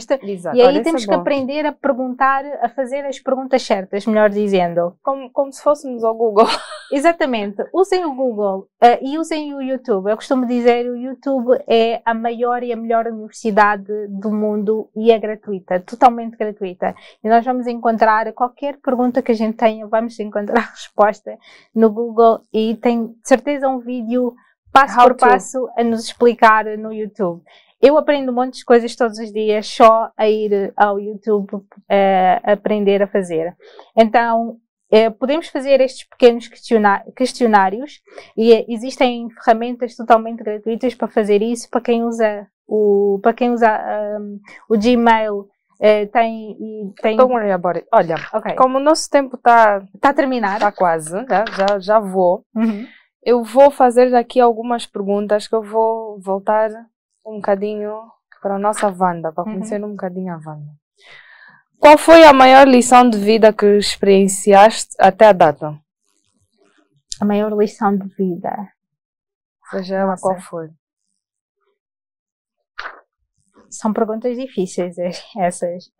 Speaker 2: E aí temos que aprender a perguntar, a fazer as perguntas certas, melhor dizendo.
Speaker 1: Como se fôssemos ao Google.
Speaker 2: Exatamente. Usem o Google e usem o YouTube. Eu costumo dizer que o YouTube é a maior e a melhor universidade do mundo e é gratuita, totalmente gratuita. E nós vamos encontrar qualquer pergunta que a gente tenha, vamos encontrar a resposta no Google e tem certeza um vídeo passo por passo a nos explicar no YouTube. Eu aprendo um monte de coisas todos os dias só a ir ao YouTube aprender a fazer. Então, podemos fazer estes pequenos questionários e existem ferramentas totalmente gratuitas para fazer isso para quem usa o Gmail.
Speaker 1: Don't worry about it. Olha, como o nosso tempo está
Speaker 2: a terminar,
Speaker 1: está quase, já vou. Eu vou fazer aqui algumas perguntas que eu vou voltar um bocadinho para a nossa Wanda, para conhecer um bocadinho a Wanda. Qual foi a maior lição de vida que experienciaste até a data?
Speaker 2: A maior lição de vida?
Speaker 1: Seja ela qual for.
Speaker 2: São perguntas difíceis essas.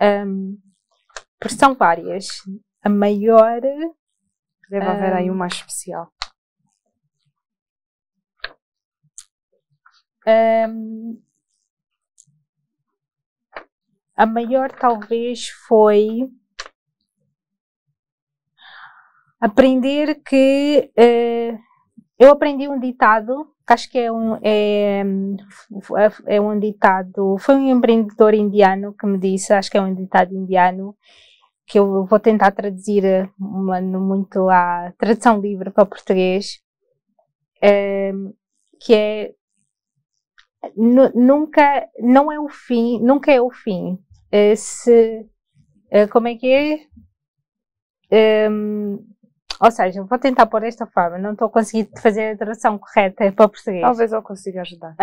Speaker 2: Porque são várias. A maior...
Speaker 1: Deve haver aí uma especial.
Speaker 2: A maior talvez foi aprender que eu aprendi um ditado, que acho que é um ditado, foi um empreendedor indiano que me disse, acho que é um ditado indiano, que eu vou tentar traduzir muito a tradução livre para português, que é nunca é o fim. Como é que é? Ou seja, vou tentar pôr desta forma, não estou conseguindo fazer a tradução correta para português.
Speaker 1: Talvez eu consiga ajudar.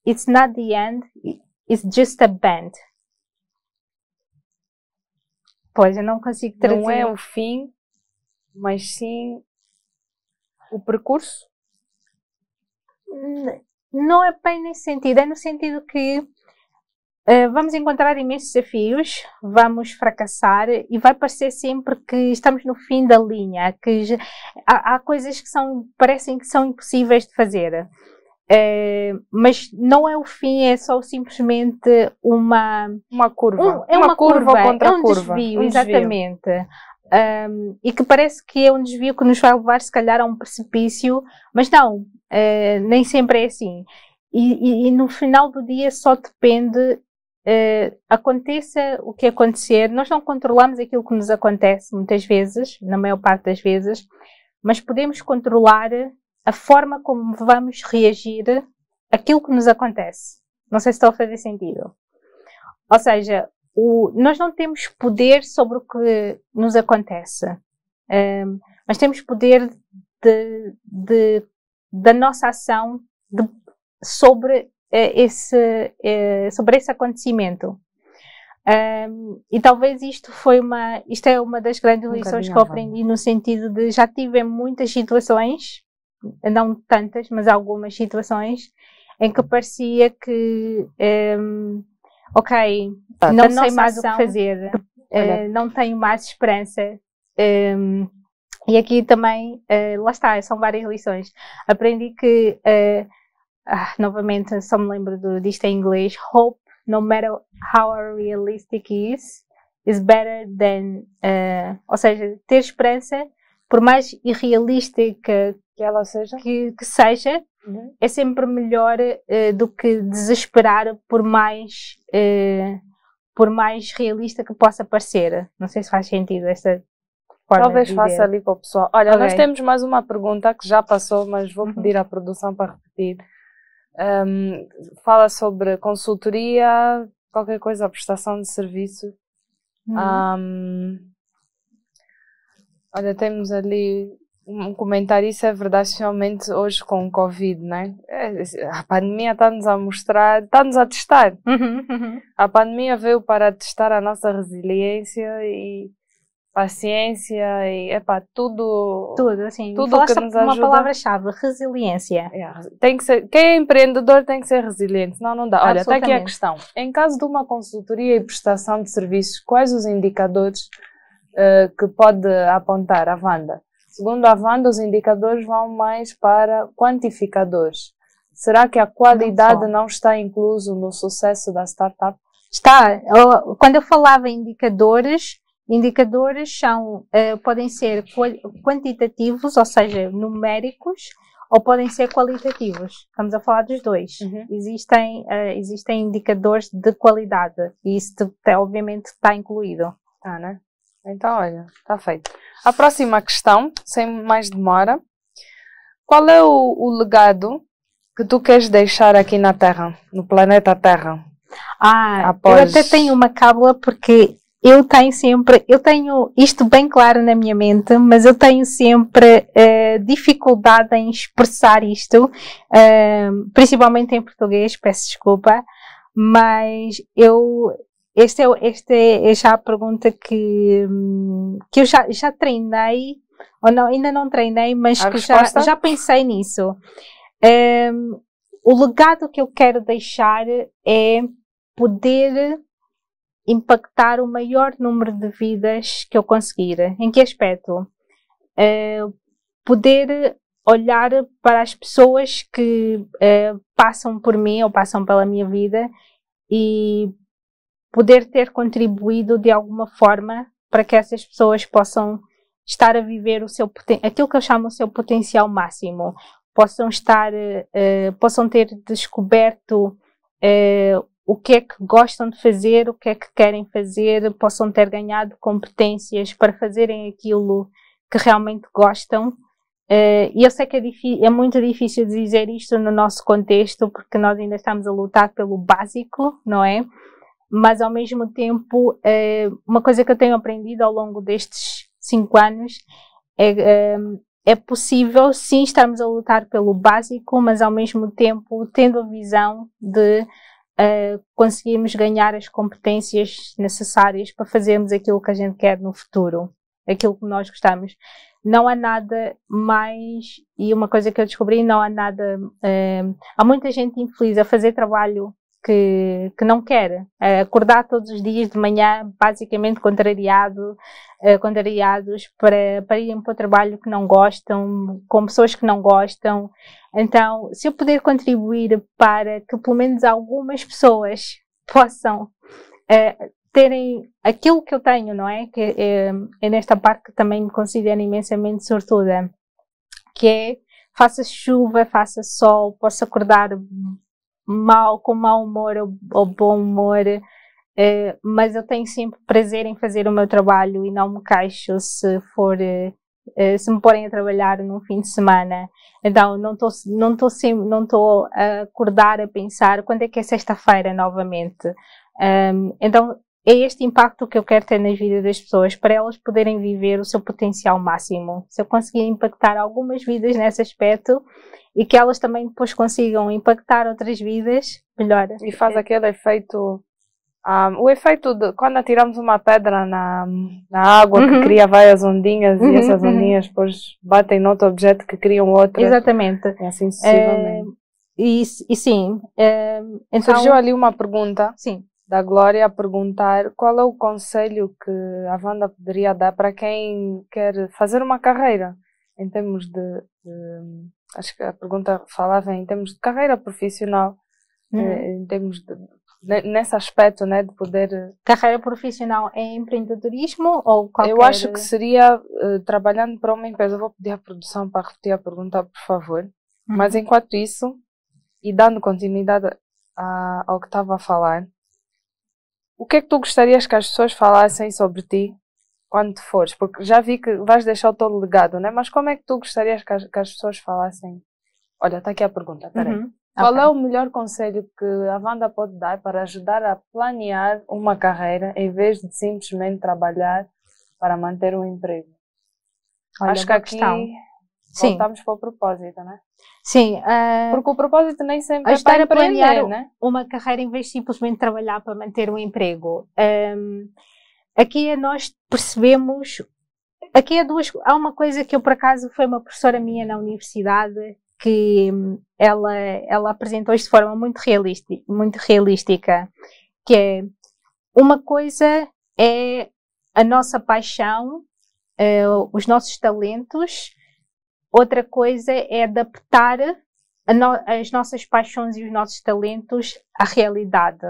Speaker 2: It's not the end, it's just a bend. Pois, eu não consigo traduzir.
Speaker 1: Não é o fim, mas sim o percurso?
Speaker 2: Não é bem nesse sentido, é no sentido que vamos encontrar imensos desafios, vamos fracassar e vai parecer sempre que estamos no fim da linha, que há coisas que parecem que são impossíveis de fazer, mas não é o fim, é só simplesmente uma
Speaker 1: curva,
Speaker 2: uma curva
Speaker 1: contra
Speaker 2: um
Speaker 1: curva,
Speaker 2: desvio, exatamente. E que parece que é um desvio que nos vai levar se calhar a um precipício, mas não, nem sempre é assim. E no final do dia só depende, aconteça o que acontecer, nós não controlamos aquilo que nos acontece muitas vezes, na maior parte das vezes, mas podemos controlar a forma como vamos reagir àquilo que nos acontece. Não sei se estou a fazer sentido. Ou seja, nós não temos poder sobre o que nos acontece, mas temos poder da nossa ação sobre esse acontecimento. E talvez isto é uma das grandes lições que eu aprendi, no sentido de já tive muitas situações, não tantas, mas algumas situações, em que parecia que não sei mais o que fazer, não tenho mais esperança. E aqui também, lá está, são várias lições. Aprendi que, novamente, só me lembro disto em inglês: hope, no matter how realistic is better than. Ou seja, ter esperança, por mais irrealística
Speaker 1: que ela seja,
Speaker 2: que seja, é sempre melhor do que desesperar por mais realista que possa parecer. Não sei se faz sentido esta forma.
Speaker 1: Talvez faça ali para o pessoal. Olha, nós temos mais uma pergunta que já passou, mas vou pedir à produção para repetir. Fala sobre consultoria, qualquer coisa, prestação de serviço. Olha, temos ali um comentário, isso é verdade, especialmente hoje com o Covid, né? A pandemia está-nos a mostrar, está-nos a testar. A pandemia veio para testar a nossa resiliência e paciência e, tudo
Speaker 2: assim.
Speaker 1: Tudo que nos ajuda.
Speaker 2: Uma palavra-chave: resiliência.
Speaker 1: Tem que ser, quem é empreendedor tem que ser resiliente, senão não dá. Olha, está aqui a questão. Em caso de uma consultoria e prestação de serviços, quais os indicadores que pode apontar a Wanda? Segundo a Wanda, os indicadores vão mais para quantificadores. Será que a qualidade não está incluso no sucesso da startup?
Speaker 2: Está. Quando eu falava em indicadores podem ser quantitativos, ou seja, numéricos, ou podem ser qualitativos. Estamos a falar dos dois. Existem indicadores de qualidade e isso obviamente está incluído.
Speaker 1: Né? Então, olha, está feito. A próxima questão, sem mais demora. Qual é o legado que tu queres deixar aqui na Terra, no planeta Terra?
Speaker 2: Eu até tenho uma cábula porque eu tenho isto bem claro na minha mente, mas eu tenho sempre dificuldade em expressar isto, principalmente em português, peço desculpa, mas esta é já a pergunta que eu já treinei, ou não, ainda não treinei, mas que já pensei nisso. O legado que eu quero deixar é poder impactar o maior número de vidas que eu conseguir. Em que aspecto? Poder olhar para as pessoas que passam por mim ou passam pela minha vida e poder ter contribuído de alguma forma para que essas pessoas possam estar a viver aquilo que eu chamo o seu potencial máximo. Possam ter descoberto o que é que gostam de fazer, o que é que querem fazer, possam ter ganhado competências para fazerem aquilo que realmente gostam. E eu sei que é muito difícil dizer isto no nosso contexto, porque nós ainda estamos a lutar pelo básico, não é? Mas ao mesmo tempo, uma coisa que eu tenho aprendido ao longo destes 5 anos é possível sim estarmos a lutar pelo básico, mas ao mesmo tempo tendo a visão de conseguirmos ganhar as competências necessárias para fazermos aquilo que a gente quer no futuro, aquilo que nós gostamos. Não há nada mais, e uma coisa que eu descobri, não há nada, há muita gente infeliz a fazer trabalho que não quer, acordar todos os dias de manhã basicamente contrariados para irem para o trabalho que não gostam, com pessoas que não gostam. Então, se eu puder contribuir para que pelo menos algumas pessoas possam terem aquilo que eu tenho, não é? Que é nesta parte que também me considero imensamente sortuda, que é, faça chuva, faça sol, posso acordar com mau humor ou bom humor, mas eu tenho sempre prazer em fazer o meu trabalho e não me queixo se me porem a trabalhar num fim de semana. Então não estou a acordar a pensar quando é que é sexta-feira novamente. Então é este impacto que eu quero ter nas vidas das pessoas, para elas poderem viver o seu potencial máximo. Se eu conseguir impactar algumas vidas nesse aspecto e que elas também depois consigam impactar outras vidas, melhor.
Speaker 1: E faz aquele efeito, o efeito de quando atiramos uma pedra na água, que cria várias ondinhas, e essas ondinhas depois batem noutro objeto que criam outras.
Speaker 2: Exatamente.
Speaker 1: E assim sucessivamente.
Speaker 2: E sim.
Speaker 1: Então, surgiu ali uma pergunta.
Speaker 2: Sim.
Speaker 1: Da Glória a perguntar qual é o conselho que a Wanda poderia dar para quem quer fazer uma carreira em termos acho que a pergunta falava em termos de carreira profissional, em termos nesse aspecto, né, de poder...
Speaker 2: Carreira profissional em empreendedorismo ou qualquer...
Speaker 1: Eu acho que seria trabalhando para uma empresa. Eu vou pedir à produção para repetir a pergunta, por favor. Mas enquanto isso, e dando continuidade ao que estava a falar, o que é que tu gostarias que as pessoas falassem sobre ti quando te fores? Porque já vi que vais deixar o teu legado, né? Mas como é que tu gostarias que as pessoas falassem? Olha, está aqui a pergunta, peraí. Qual é o melhor conselho que a Wanda pode dar para ajudar a planear uma carreira em vez de simplesmente trabalhar para manter um emprego?
Speaker 2: Olha,
Speaker 1: acho que aqui voltamos para o propósito, né?
Speaker 2: Sim.
Speaker 1: Porque o propósito nem sempre
Speaker 2: ajudar
Speaker 1: é para
Speaker 2: a planear,
Speaker 1: né?
Speaker 2: Uma carreira em vez de simplesmente trabalhar para manter um emprego. Aqui nós percebemos, há uma coisa que eu por acaso foi uma professora minha na universidade que ela apresentou isto de forma muito realística, que é, uma coisa é a nossa paixão, os nossos talentos. Outra coisa é adaptar as nossas paixões e os nossos talentos à realidade.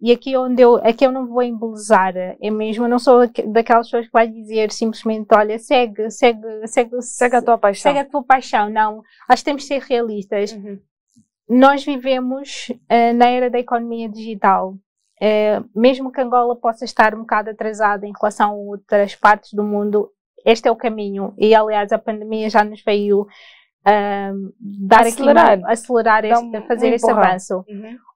Speaker 2: E aqui eu não vou embelezar, é mesmo, eu não sou daquelas pessoas que vai dizer simplesmente, olha, segue
Speaker 1: a tua paixão.
Speaker 2: Segue a tua paixão, não. Acho que temos de ser realistas. Nós vivemos na era da economia digital. Mesmo que Angola possa estar um bocado atrasada em relação a outras partes do mundo, este é o caminho. E aliás a pandemia já nos veio fazer esse avanço.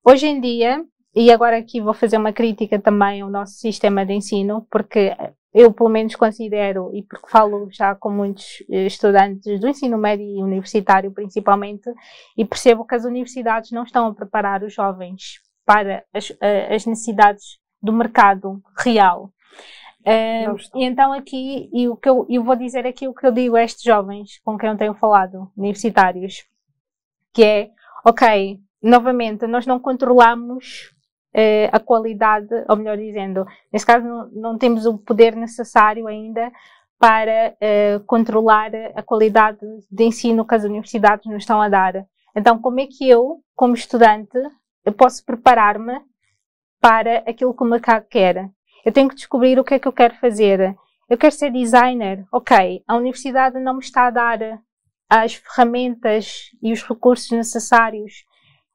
Speaker 2: Hoje em dia, e agora aqui vou fazer uma crítica também ao nosso sistema de ensino, porque eu pelo menos considero, e porque falo já com muitos estudantes do ensino médio e universitário principalmente, e percebo que as universidades não estão a preparar os jovens para as necessidades do mercado real. E então aqui, e o que eu vou dizer aqui, o que eu digo a estes jovens com quem eu tenho falado, universitários, que é, ok, novamente, nós não controlamos a qualidade, ou melhor dizendo, nesse caso não temos o poder necessário ainda para controlar a qualidade de ensino que as universidades nos estão a dar. Então, como é que eu, como estudante, posso preparar-me para aquilo que o mercado quer? Eu tenho que descobrir o que é que eu quero fazer. Eu quero ser designer. Ok, a universidade não me está a dar as ferramentas e os recursos necessários.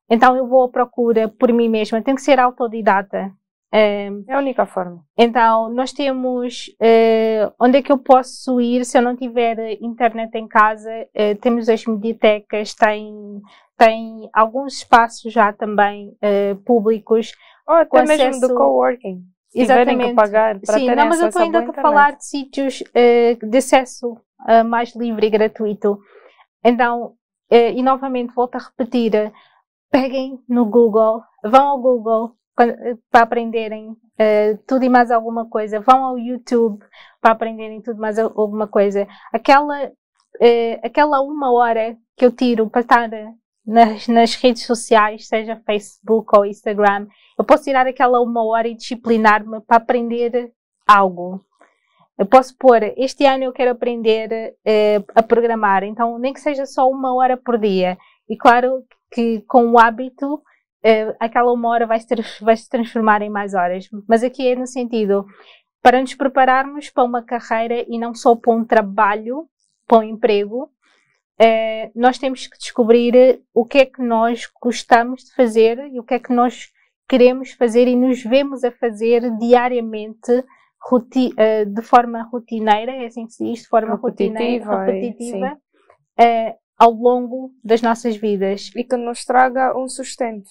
Speaker 2: Então eu vou à procura por mim mesma. Tenho que ser autodidata.
Speaker 1: É a única forma.
Speaker 2: Então nós temos... onde é que eu posso ir se eu não tiver internet em casa? Temos as mediatecas, tem alguns espaços já também públicos.
Speaker 1: Ou até mesmo do coworking.
Speaker 2: Exatamente.
Speaker 1: Que pagar para
Speaker 2: sim, não, mas eu estou ainda a falar de sítios de acesso mais livre e gratuito. Então, e novamente volto a repetir, peguem no Google, vão ao Google para aprenderem tudo e mais alguma coisa, vão ao YouTube para aprenderem tudo e mais alguma coisa. Aquela 1 hora que eu tiro para estar nas redes sociais, seja Facebook ou Instagram, eu posso tirar aquela 1 hora e disciplinar-me para aprender algo. Eu posso pôr, este ano eu quero aprender a programar, então nem que seja só 1 hora por dia. E claro que com o hábito, aquela 1 hora vai se transformar em mais horas. Mas aqui é no sentido, para nos prepararmos para uma carreira e não só para um trabalho, para um emprego, nós temos que descobrir o que é que nós gostamos de fazer e o que é que nós queremos fazer e nos vemos a fazer diariamente de forma rotineira, é assim que se diz, de forma repetitiva ao longo das nossas vidas.
Speaker 1: E que nos traga um sustento.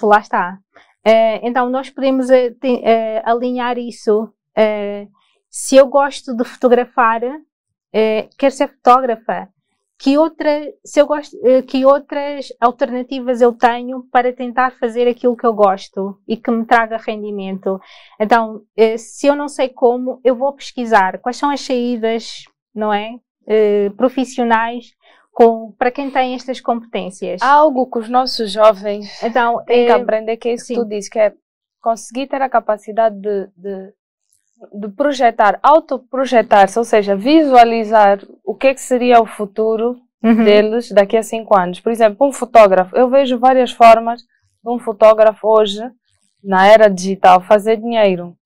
Speaker 2: Lá está. Então nós podemos alinhar isso. Se eu gosto de fotografar, quero ser fotógrafa. Que outras alternativas eu tenho para tentar fazer aquilo que eu gosto e que me traga rendimento? Então, se eu não sei como, eu vou pesquisar quais são as saídas, não é? Profissionais para quem tem estas competências.
Speaker 1: Há algo que os nossos jovens têm que aprender, que é isso que tu dizes, que é conseguir ter a capacidade de projetar, autoprojetar-se, ou seja, visualizar o que é que seria o futuro deles daqui a 5 anos. Por exemplo, um fotógrafo. Eu vejo várias formas de um fotógrafo hoje, na era digital, fazer dinheiro.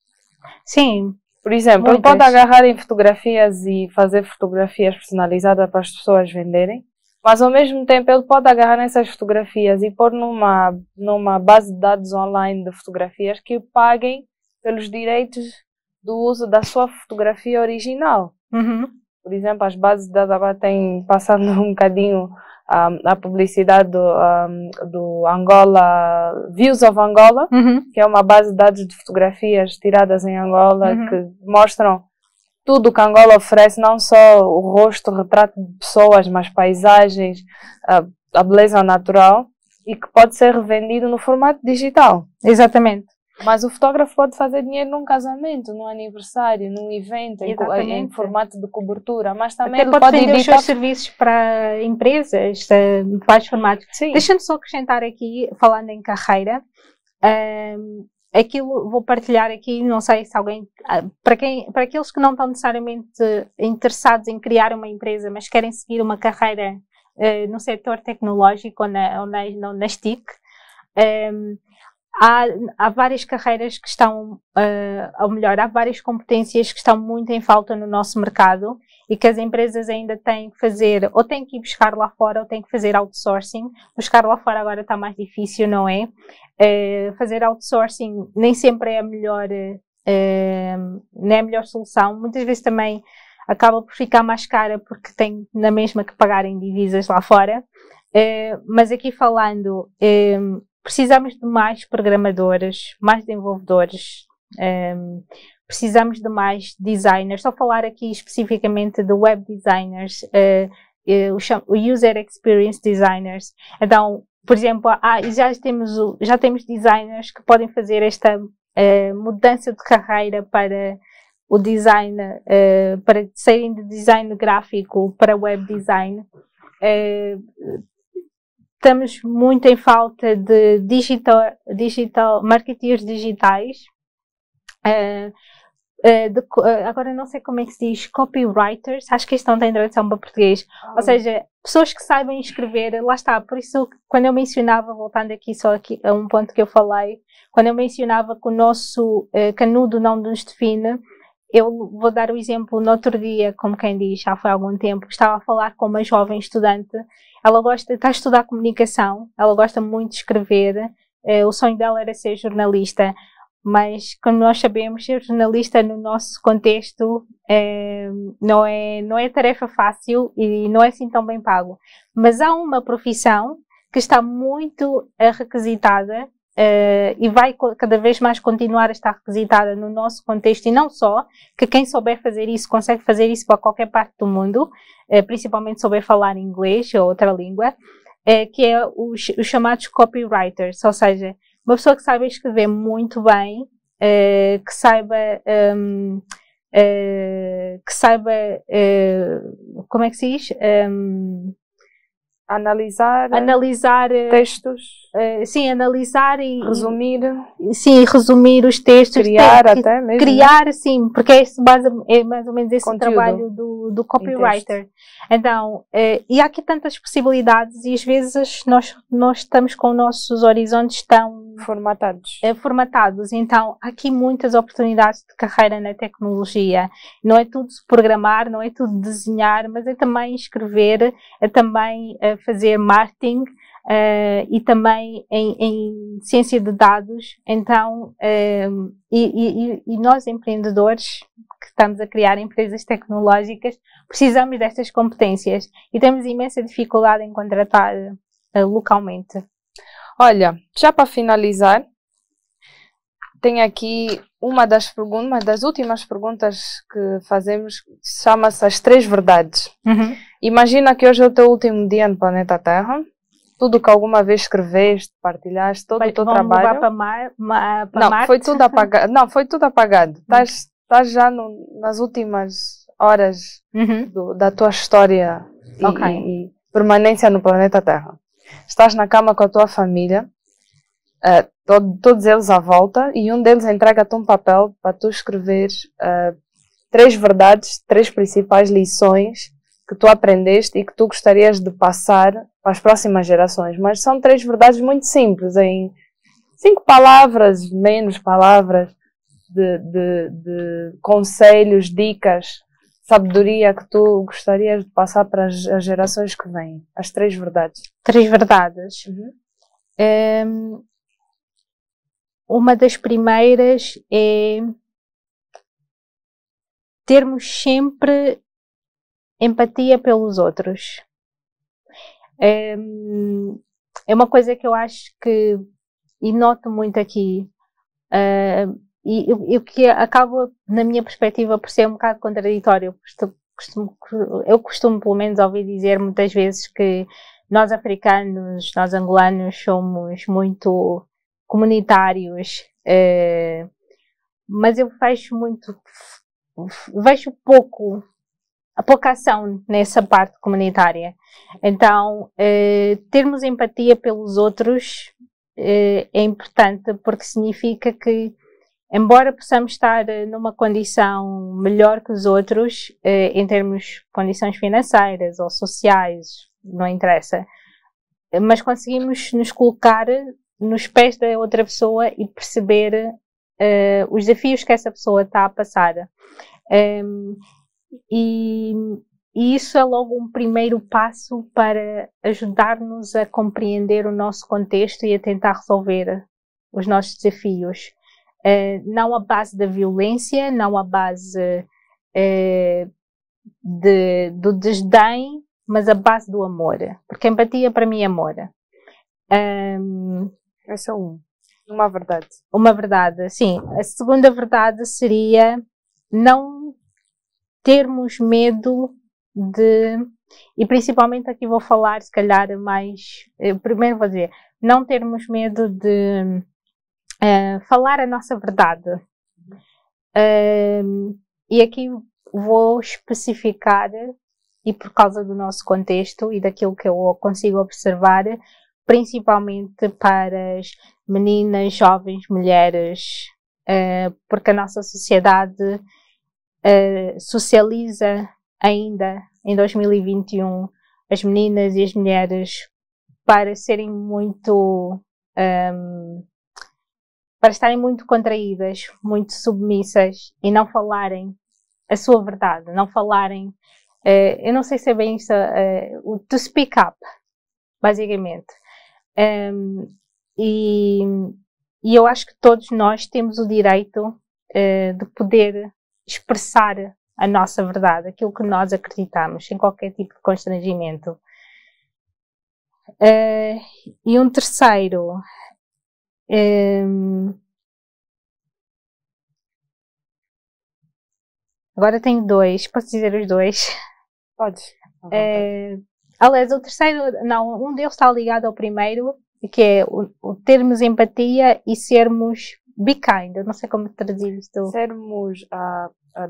Speaker 2: Sim.
Speaker 1: Por exemplo, ele pode agarrar em fotografias e fazer fotografias personalizadas para as pessoas venderem, mas ao mesmo tempo ele pode agarrar nessas fotografias e pôr numa base de dados online de fotografias que paguem pelos direitos do uso da sua fotografia original. Por exemplo, as bases de dados agora têm passado um bocadinho a publicidade do Angola, Views of Angola, que é uma base de dados de fotografias tiradas em Angola, que mostram tudo o que Angola oferece, não só o rosto, o retrato de pessoas, mas paisagens, a beleza natural, e que pode ser revendido no formato digital.
Speaker 2: Exatamente.
Speaker 1: Mas o fotógrafo pode fazer dinheiro num casamento, num aniversário, num evento, em formato de cobertura, mas também
Speaker 2: até pode vender os seus serviços para empresas de vários formatos. Deixa-me só acrescentar aqui, falando em carreira, aquilo vou partilhar aqui, não sei se alguém, para aqueles que não estão necessariamente interessados em criar uma empresa, mas querem seguir uma carreira no setor tecnológico ou nas TIC, há várias carreiras que estão, ou melhor, há várias competências que estão muito em falta no nosso mercado e que as empresas ainda têm que fazer, ou têm que ir buscar lá fora, ou têm que fazer outsourcing. Buscar lá fora agora está mais difícil, não é? Fazer outsourcing nem sempre é a melhor solução. Muitas vezes também acaba por ficar mais cara porque tem na mesma que pagar em divisas lá fora. Mas aqui falando, precisamos de mais programadores, mais desenvolvedores, precisamos de mais designers. Só falar aqui especificamente de web designers, o user experience designers. Então, por exemplo, já temos designers que podem fazer esta mudança de carreira para o design, para saírem de design gráfico para web design. Estamos muito em falta de digital marketeers digitais. Agora não sei como é que se diz, copywriters, acho que isto não tem tradução para português, ou seja, pessoas que saibam escrever, lá está, por isso quando eu mencionava, voltando aqui só aqui a um ponto que eu falei, quando eu mencionava que o nosso canudo não nos define, eu vou dar o exemplo no outro dia, como quem diz, já foi há algum tempo, que estava a falar com uma jovem estudante, ela está a estudar comunicação, ela gosta muito de escrever, o sonho dela era ser jornalista, mas como nós sabemos, ser jornalista no nosso contexto não é tarefa fácil e não é assim tão bem pago. Mas há uma profissão que está muito requisitada e vai cada vez mais continuar a estar requisitada no nosso contexto, e não só, que quem souber fazer isso consegue fazer isso para qualquer parte do mundo, principalmente souber falar inglês ou outra língua, que é os chamados copywriters, ou seja, uma pessoa que saiba escrever muito bem, que saiba, como é que se diz?
Speaker 1: Analisar textos.
Speaker 2: Sim, analisar e
Speaker 1: resumir.
Speaker 2: Sim, resumir os textos.
Speaker 1: Criar até mesmo.
Speaker 2: Criar, sim, porque é mais ou menos esse o trabalho do copywriter. Então, e há aqui tantas possibilidades e às vezes nós estamos com nossos horizontes tão formatados. Então, há aqui muitas oportunidades de carreira na tecnologia. Não é tudo programar, não é tudo desenhar, mas é também escrever, é também fazer marketing e também em ciência de dados. Então, e nós empreendedores que estamos a criar empresas tecnológicas precisamos destas competências e temos imensa dificuldade em contratar localmente.
Speaker 1: Olha, já para finalizar, tenho aqui uma das últimas perguntas que fazemos, chama-se as 3 verdades. Imagina que hoje é o teu último dia no planeta Terra, tudo que alguma vez escreveste, partilhaste, todo o teu trabalho.
Speaker 2: Marte?
Speaker 1: Foi tudo apagado. Não, foi tudo apagado. Estás já nas últimas horas da tua história e permanência no planeta Terra. Estás na cama com a tua família, todos eles à volta, e um deles entrega-te um papel para tu escrever 3 verdades, 3 principais lições que tu aprendeste e que tu gostarias de passar para as próximas gerações. Mas são 3 verdades muito simples, em 5 palavras, menos palavras, de conselhos, dicas, sabedoria que tu gostarias de passar para as gerações que vêm. As 3 verdades.
Speaker 2: 3 verdades. Uma das primeiras é termos sempre empatia pelos outros. É uma coisa que eu acho que, e noto muito aqui, e o que acaba, na minha perspectiva, por ser um bocado contraditório. Eu costumo, pelo menos, ouvir dizer muitas vezes que nós africanos, nós angolanos, somos muito comunitários, mas eu vejo pouca ação nessa parte comunitária. Então, termos empatia pelos outros é importante, porque significa que, embora possamos estar numa condição melhor que os outros, em termos de condições financeiras ou sociais, não interessa, mas conseguimos nos colocar nos pés da outra pessoa e perceber os desafios que essa pessoa está a passar. E isso é logo um primeiro passo para ajudar-nos a compreender o nosso contexto e a tentar resolver os nossos desafios. Não à base da violência, não à base do desdém, mas a base do amor. Porque empatia para mim é amor.
Speaker 1: Essa é uma verdade.
Speaker 2: Uma verdade, sim. A segunda verdade seria não termos medo de... E principalmente aqui vou falar, se calhar, mais... Primeiro vou dizer, não termos medo de falar a nossa verdade. E aqui vou especificar, e por causa do nosso contexto e daquilo que eu consigo observar, principalmente para as meninas, jovens, mulheres, porque a nossa sociedade socializa ainda em 2021 as meninas e as mulheres para serem muito para estarem muito contraídas, muito submissas e não falarem a sua verdade, não falarem, eu não sei se é bem isso, to speak up, basicamente. E eu acho que todos nós temos o direito de poder expressar a nossa verdade, aquilo que nós acreditamos, sem qualquer tipo de constrangimento. E um terceiro, agora tenho dois, posso dizer os dois?
Speaker 1: Podes.
Speaker 2: Aliás, o terceiro, não, um deles está ligado ao primeiro, que é o termos empatia e sermos be kind. Eu não sei como traduzir isto.
Speaker 1: Sermos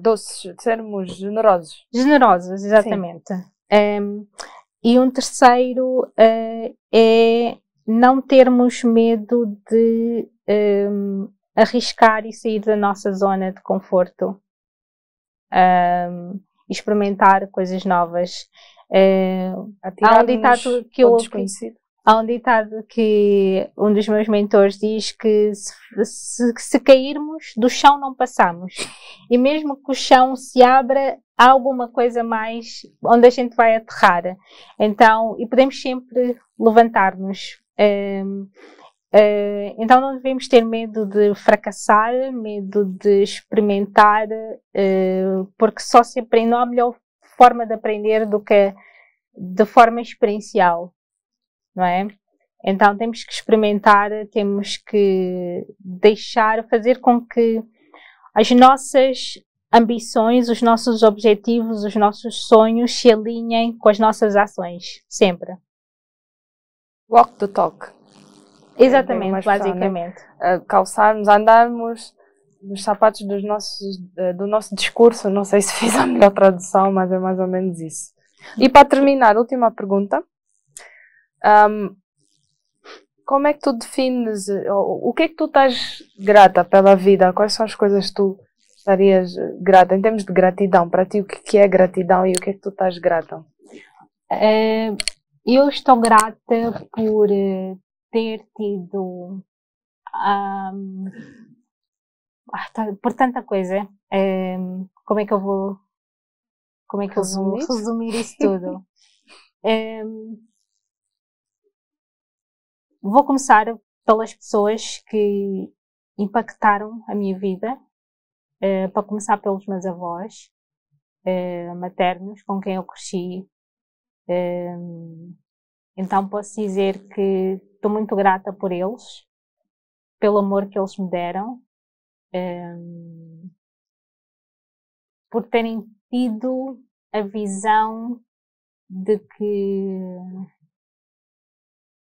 Speaker 1: doces, sermos generosos.
Speaker 2: Generosos, exatamente. E um terceiro é não termos medo de arriscar e sair da nossa zona de conforto. Experimentar coisas novas. Há um ditado que há um ditado que um dos meus mentores diz que se cairmos, do chão não passamos. E mesmo que o chão se abra, há alguma coisa mais onde a gente vai aterrar. Então, e podemos sempre levantar-nos. Então não devemos ter medo de fracassar, medo de experimentar, porque só se aprende, não há melhor forma de aprender do que de forma experiencial, não é? Então temos que experimentar, temos que fazer com que as nossas ambições, os nossos objetivos, os nossos sonhos se alinhem com as nossas ações, sempre.
Speaker 1: Walk the talk.
Speaker 2: Exatamente, basicamente.
Speaker 1: Né? Calçarmos, andarmos nos sapatos do nosso discurso. Não sei se fiz a melhor tradução, mas é mais ou menos isso. E para terminar, última pergunta. Como é que tu defines, o que é que tu estás grata pela vida? Quais são as coisas que tu estarias grata? Em termos de gratidão, para ti o que é gratidão e o que é que tu estás grata?
Speaker 2: Eu estou grata por ter tido por tanta coisa. Como é que eu vou resumir isso tudo? Vou começar pelas pessoas que impactaram a minha vida, para começar pelos meus avós maternos, com quem eu cresci. Então posso dizer que estou muito grata por eles, pelo amor que eles me deram, por terem tido a visão de que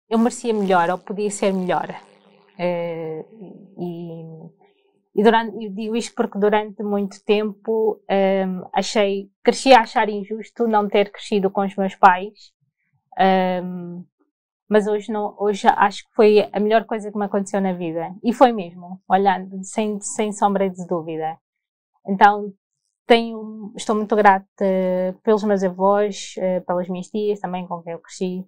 Speaker 2: eu merecia melhor, ou podia ser melhor. Eu digo isto porque durante muito tempo cresci a achar injusto não ter crescido com os meus pais. Mas hoje acho que foi a melhor coisa que me aconteceu na vida. E foi mesmo, olhando, sem sombra de dúvida. Então, estou muito grata pelos meus avós, pelas minhas tias também, com quem eu cresci.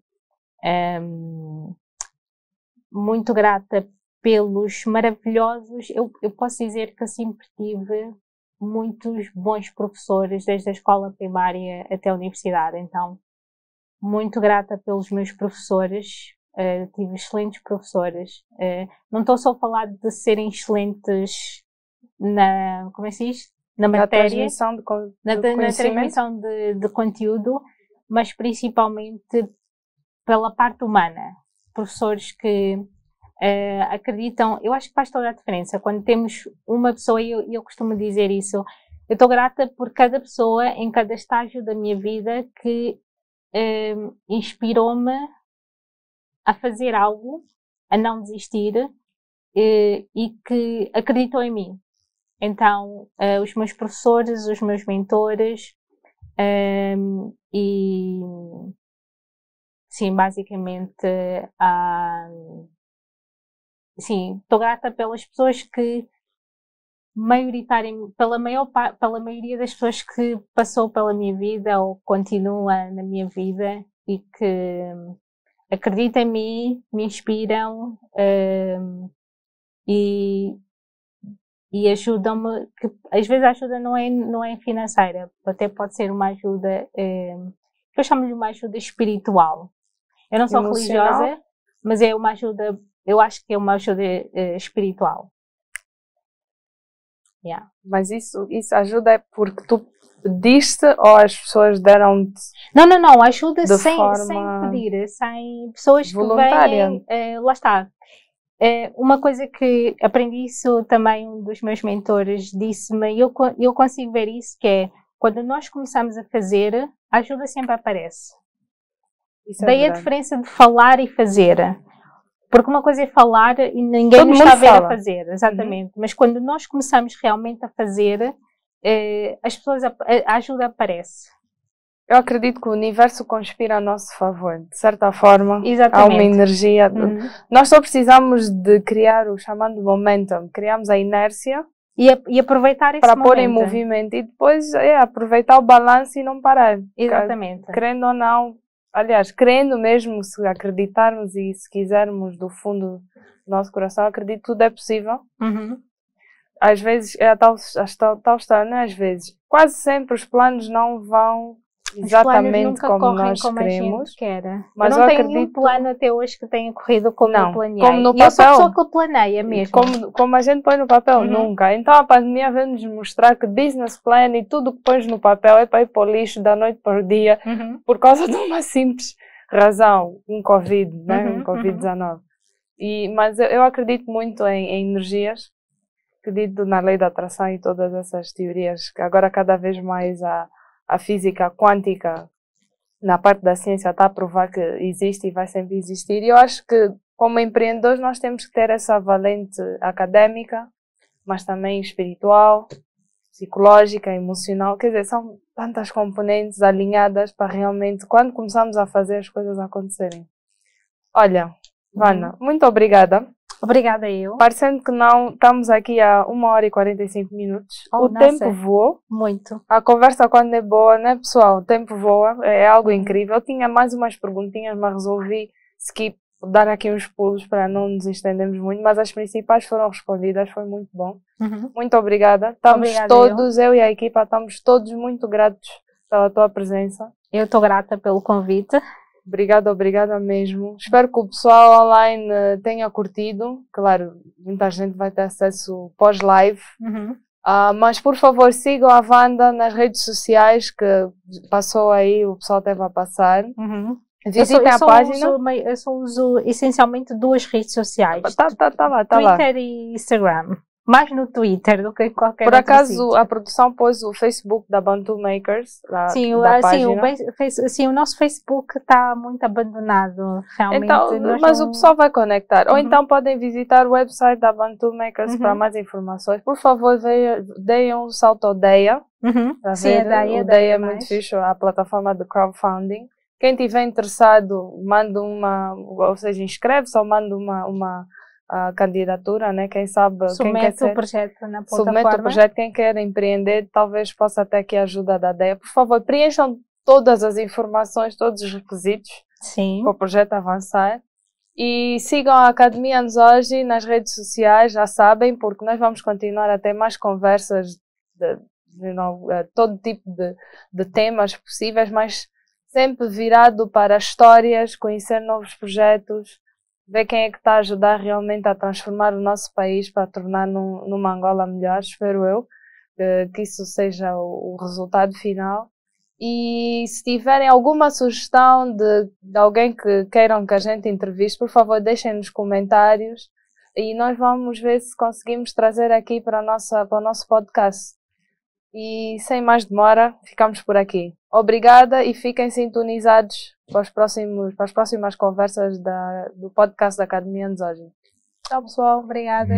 Speaker 2: Muito grata pelos maravilhosos. Eu posso dizer que eu sempre tive muitos bons professores, desde a escola primária até a universidade. Então, muito grata pelos meus professores. Tive excelentes professores. Não estou só a falar de serem excelentes como é que se diz? na matéria,
Speaker 1: transmissão de
Speaker 2: na
Speaker 1: conhecimento.
Speaker 2: transmissão de conteúdo, mas principalmente pela parte humana. Professores que acreditam, eu acho que faz toda a diferença. Quando temos uma pessoa, e eu costumo dizer isso, eu estou grata por cada pessoa em cada estágio da minha vida que inspirou-me a fazer algo, a não desistir e que acreditou em mim. Então, os meus professores, os meus mentores e sim, basicamente sim, estou grata pelas pessoas que pela maioria das pessoas que passou pela minha vida ou continua na minha vida e que acreditam em mim, me inspiram e ajudam-me, que às vezes a ajuda não é financeira, até pode ser uma ajuda, eu chamo-lhe uma ajuda espiritual. Eu não sou
Speaker 1: Emocional.
Speaker 2: religiosa, mas é uma ajuda, eu acho que é uma ajuda espiritual. Yeah.
Speaker 1: Mas isso ajuda é porque tu pediste ou as pessoas deram-te?
Speaker 2: Não, ajuda
Speaker 1: de
Speaker 2: sem
Speaker 1: forma
Speaker 2: pedir, sem pessoas
Speaker 1: voluntária.
Speaker 2: que vêm, lá está. Uma coisa que aprendi isso também, um dos meus mentores disse-me, e eu consigo ver isso, que é, quando nós começamos a fazer, a ajuda sempre aparece.
Speaker 1: Isso é
Speaker 2: Daí a
Speaker 1: verdade.
Speaker 2: diferença de falar e fazer. Porque uma coisa é falar e ninguém
Speaker 1: Todo
Speaker 2: nos
Speaker 1: mundo
Speaker 2: está a ver
Speaker 1: fala.
Speaker 2: a fazer, exatamente. Mas quando nós começamos realmente a fazer, as pessoas, a ajuda aparece.
Speaker 1: Eu acredito que o universo conspira a nosso favor, de certa forma.
Speaker 2: Exatamente.
Speaker 1: Há uma energia.
Speaker 2: Uhum.
Speaker 1: Nós só precisamos de criar o chamado momentum, criamos a inércia
Speaker 2: E aproveitar esse
Speaker 1: para
Speaker 2: momento.
Speaker 1: pôr em movimento e depois aproveitar o balanço e não parar.
Speaker 2: Exatamente.
Speaker 1: Querendo ou não, aliás, querendo mesmo, se acreditarmos e se quisermos do fundo do nosso coração, acredito que tudo é possível.
Speaker 2: Uhum.
Speaker 1: Às vezes, é a tal história, não é? Às vezes, quase sempre os planos não vão exatamente como nós queremos.
Speaker 2: Mas eu não tenho nenhum plano até hoje que tenha corrido como eu planeei.
Speaker 1: Como no
Speaker 2: papel,
Speaker 1: eu
Speaker 2: sou a pessoa que planeia mesmo.
Speaker 1: Como a gente põe no papel, nunca. Então a pandemia veio-nos mostrar que business plan e tudo que pões no papel é para ir para o lixo da noite para o dia, por causa de uma simples razão, um Covid, né? Um Covid-19. Mas eu acredito muito em energias, acredito na lei da atração e todas essas teorias, que agora cada vez mais a física quântica, na parte da ciência, está a provar que existe e vai sempre existir. E eu acho que, como empreendedores, nós temos que ter essa valente académica, mas também espiritual, psicológica, emocional. Quer dizer, são tantas componentes alinhadas para realmente, quando começamos a fazer as coisas acontecerem. Olha, Vana, muito obrigada.
Speaker 2: Obrigada eu.
Speaker 1: Parecendo que não, estamos aqui há 1h45 minutos. O
Speaker 2: nossa,
Speaker 1: tempo voou.
Speaker 2: Muito.
Speaker 1: A conversa quando é boa, né, pessoal? O tempo voa, é algo incrível. Eu tinha mais umas perguntinhas, mas resolvi dar aqui uns pulos para não nos estendermos muito, mas as principais foram respondidas, foi muito bom. Muito obrigada. Estamos todos, eu e a equipa, estamos todos muito gratos pela tua presença.
Speaker 2: Eu estou grata pelo convite.
Speaker 1: Obrigada mesmo. Espero que o pessoal online tenha curtido. Claro, muita gente vai ter acesso pós-live. Mas, por favor, sigam a Wanda nas redes sociais, que passou aí, o pessoal teve a passar. Visitem a página.
Speaker 2: Eu só uso essencialmente 2 redes sociais.
Speaker 1: Tá lá.
Speaker 2: Twitter e Instagram. Mais no Twitter do que em qualquer
Speaker 1: outro
Speaker 2: sítio.
Speaker 1: Por acaso, a produção pôs o Facebook da Bantu Makers, da página.
Speaker 2: Sim, o nosso Facebook está muito abandonado, realmente.
Speaker 1: Então, mas o pessoal vai conectar. Ou então podem visitar o website da Bantu Makers para mais informações. Por favor, deem um salto ao DEA.
Speaker 2: Sim,
Speaker 1: o DEA é muito fixe, a plataforma de crowdfunding. Quem estiver interessado, manda ou seja, inscreve-se ou manda uma candidatura, né? Quem sabe,
Speaker 2: submete o projeto na plataforma.
Speaker 1: Submete o projeto, quem quer empreender, talvez possa até que a ajuda da DEA. Por favor, preencham todas as informações, todos os requisitos para o projeto avançar. E sigam a Academia Anos Hoje nas redes sociais, já sabem, porque nós vamos continuar a ter mais conversas de todo tipo de temas possíveis, mas sempre virado para histórias, conhecer novos projetos, ver quem é que está a ajudar realmente a transformar o nosso país para tornar numa Angola melhor, espero eu. que isso seja o resultado final. E se tiverem alguma sugestão de alguém que queiram que a gente entreviste, por favor, deixem nos comentários e nós vamos ver se conseguimos trazer aqui para o nosso podcast. E sem mais demora, ficamos por aqui. Obrigada e fiquem sintonizados para as próximas conversas do podcast da Academia Nzoji. Tchau, pessoal. Obrigada.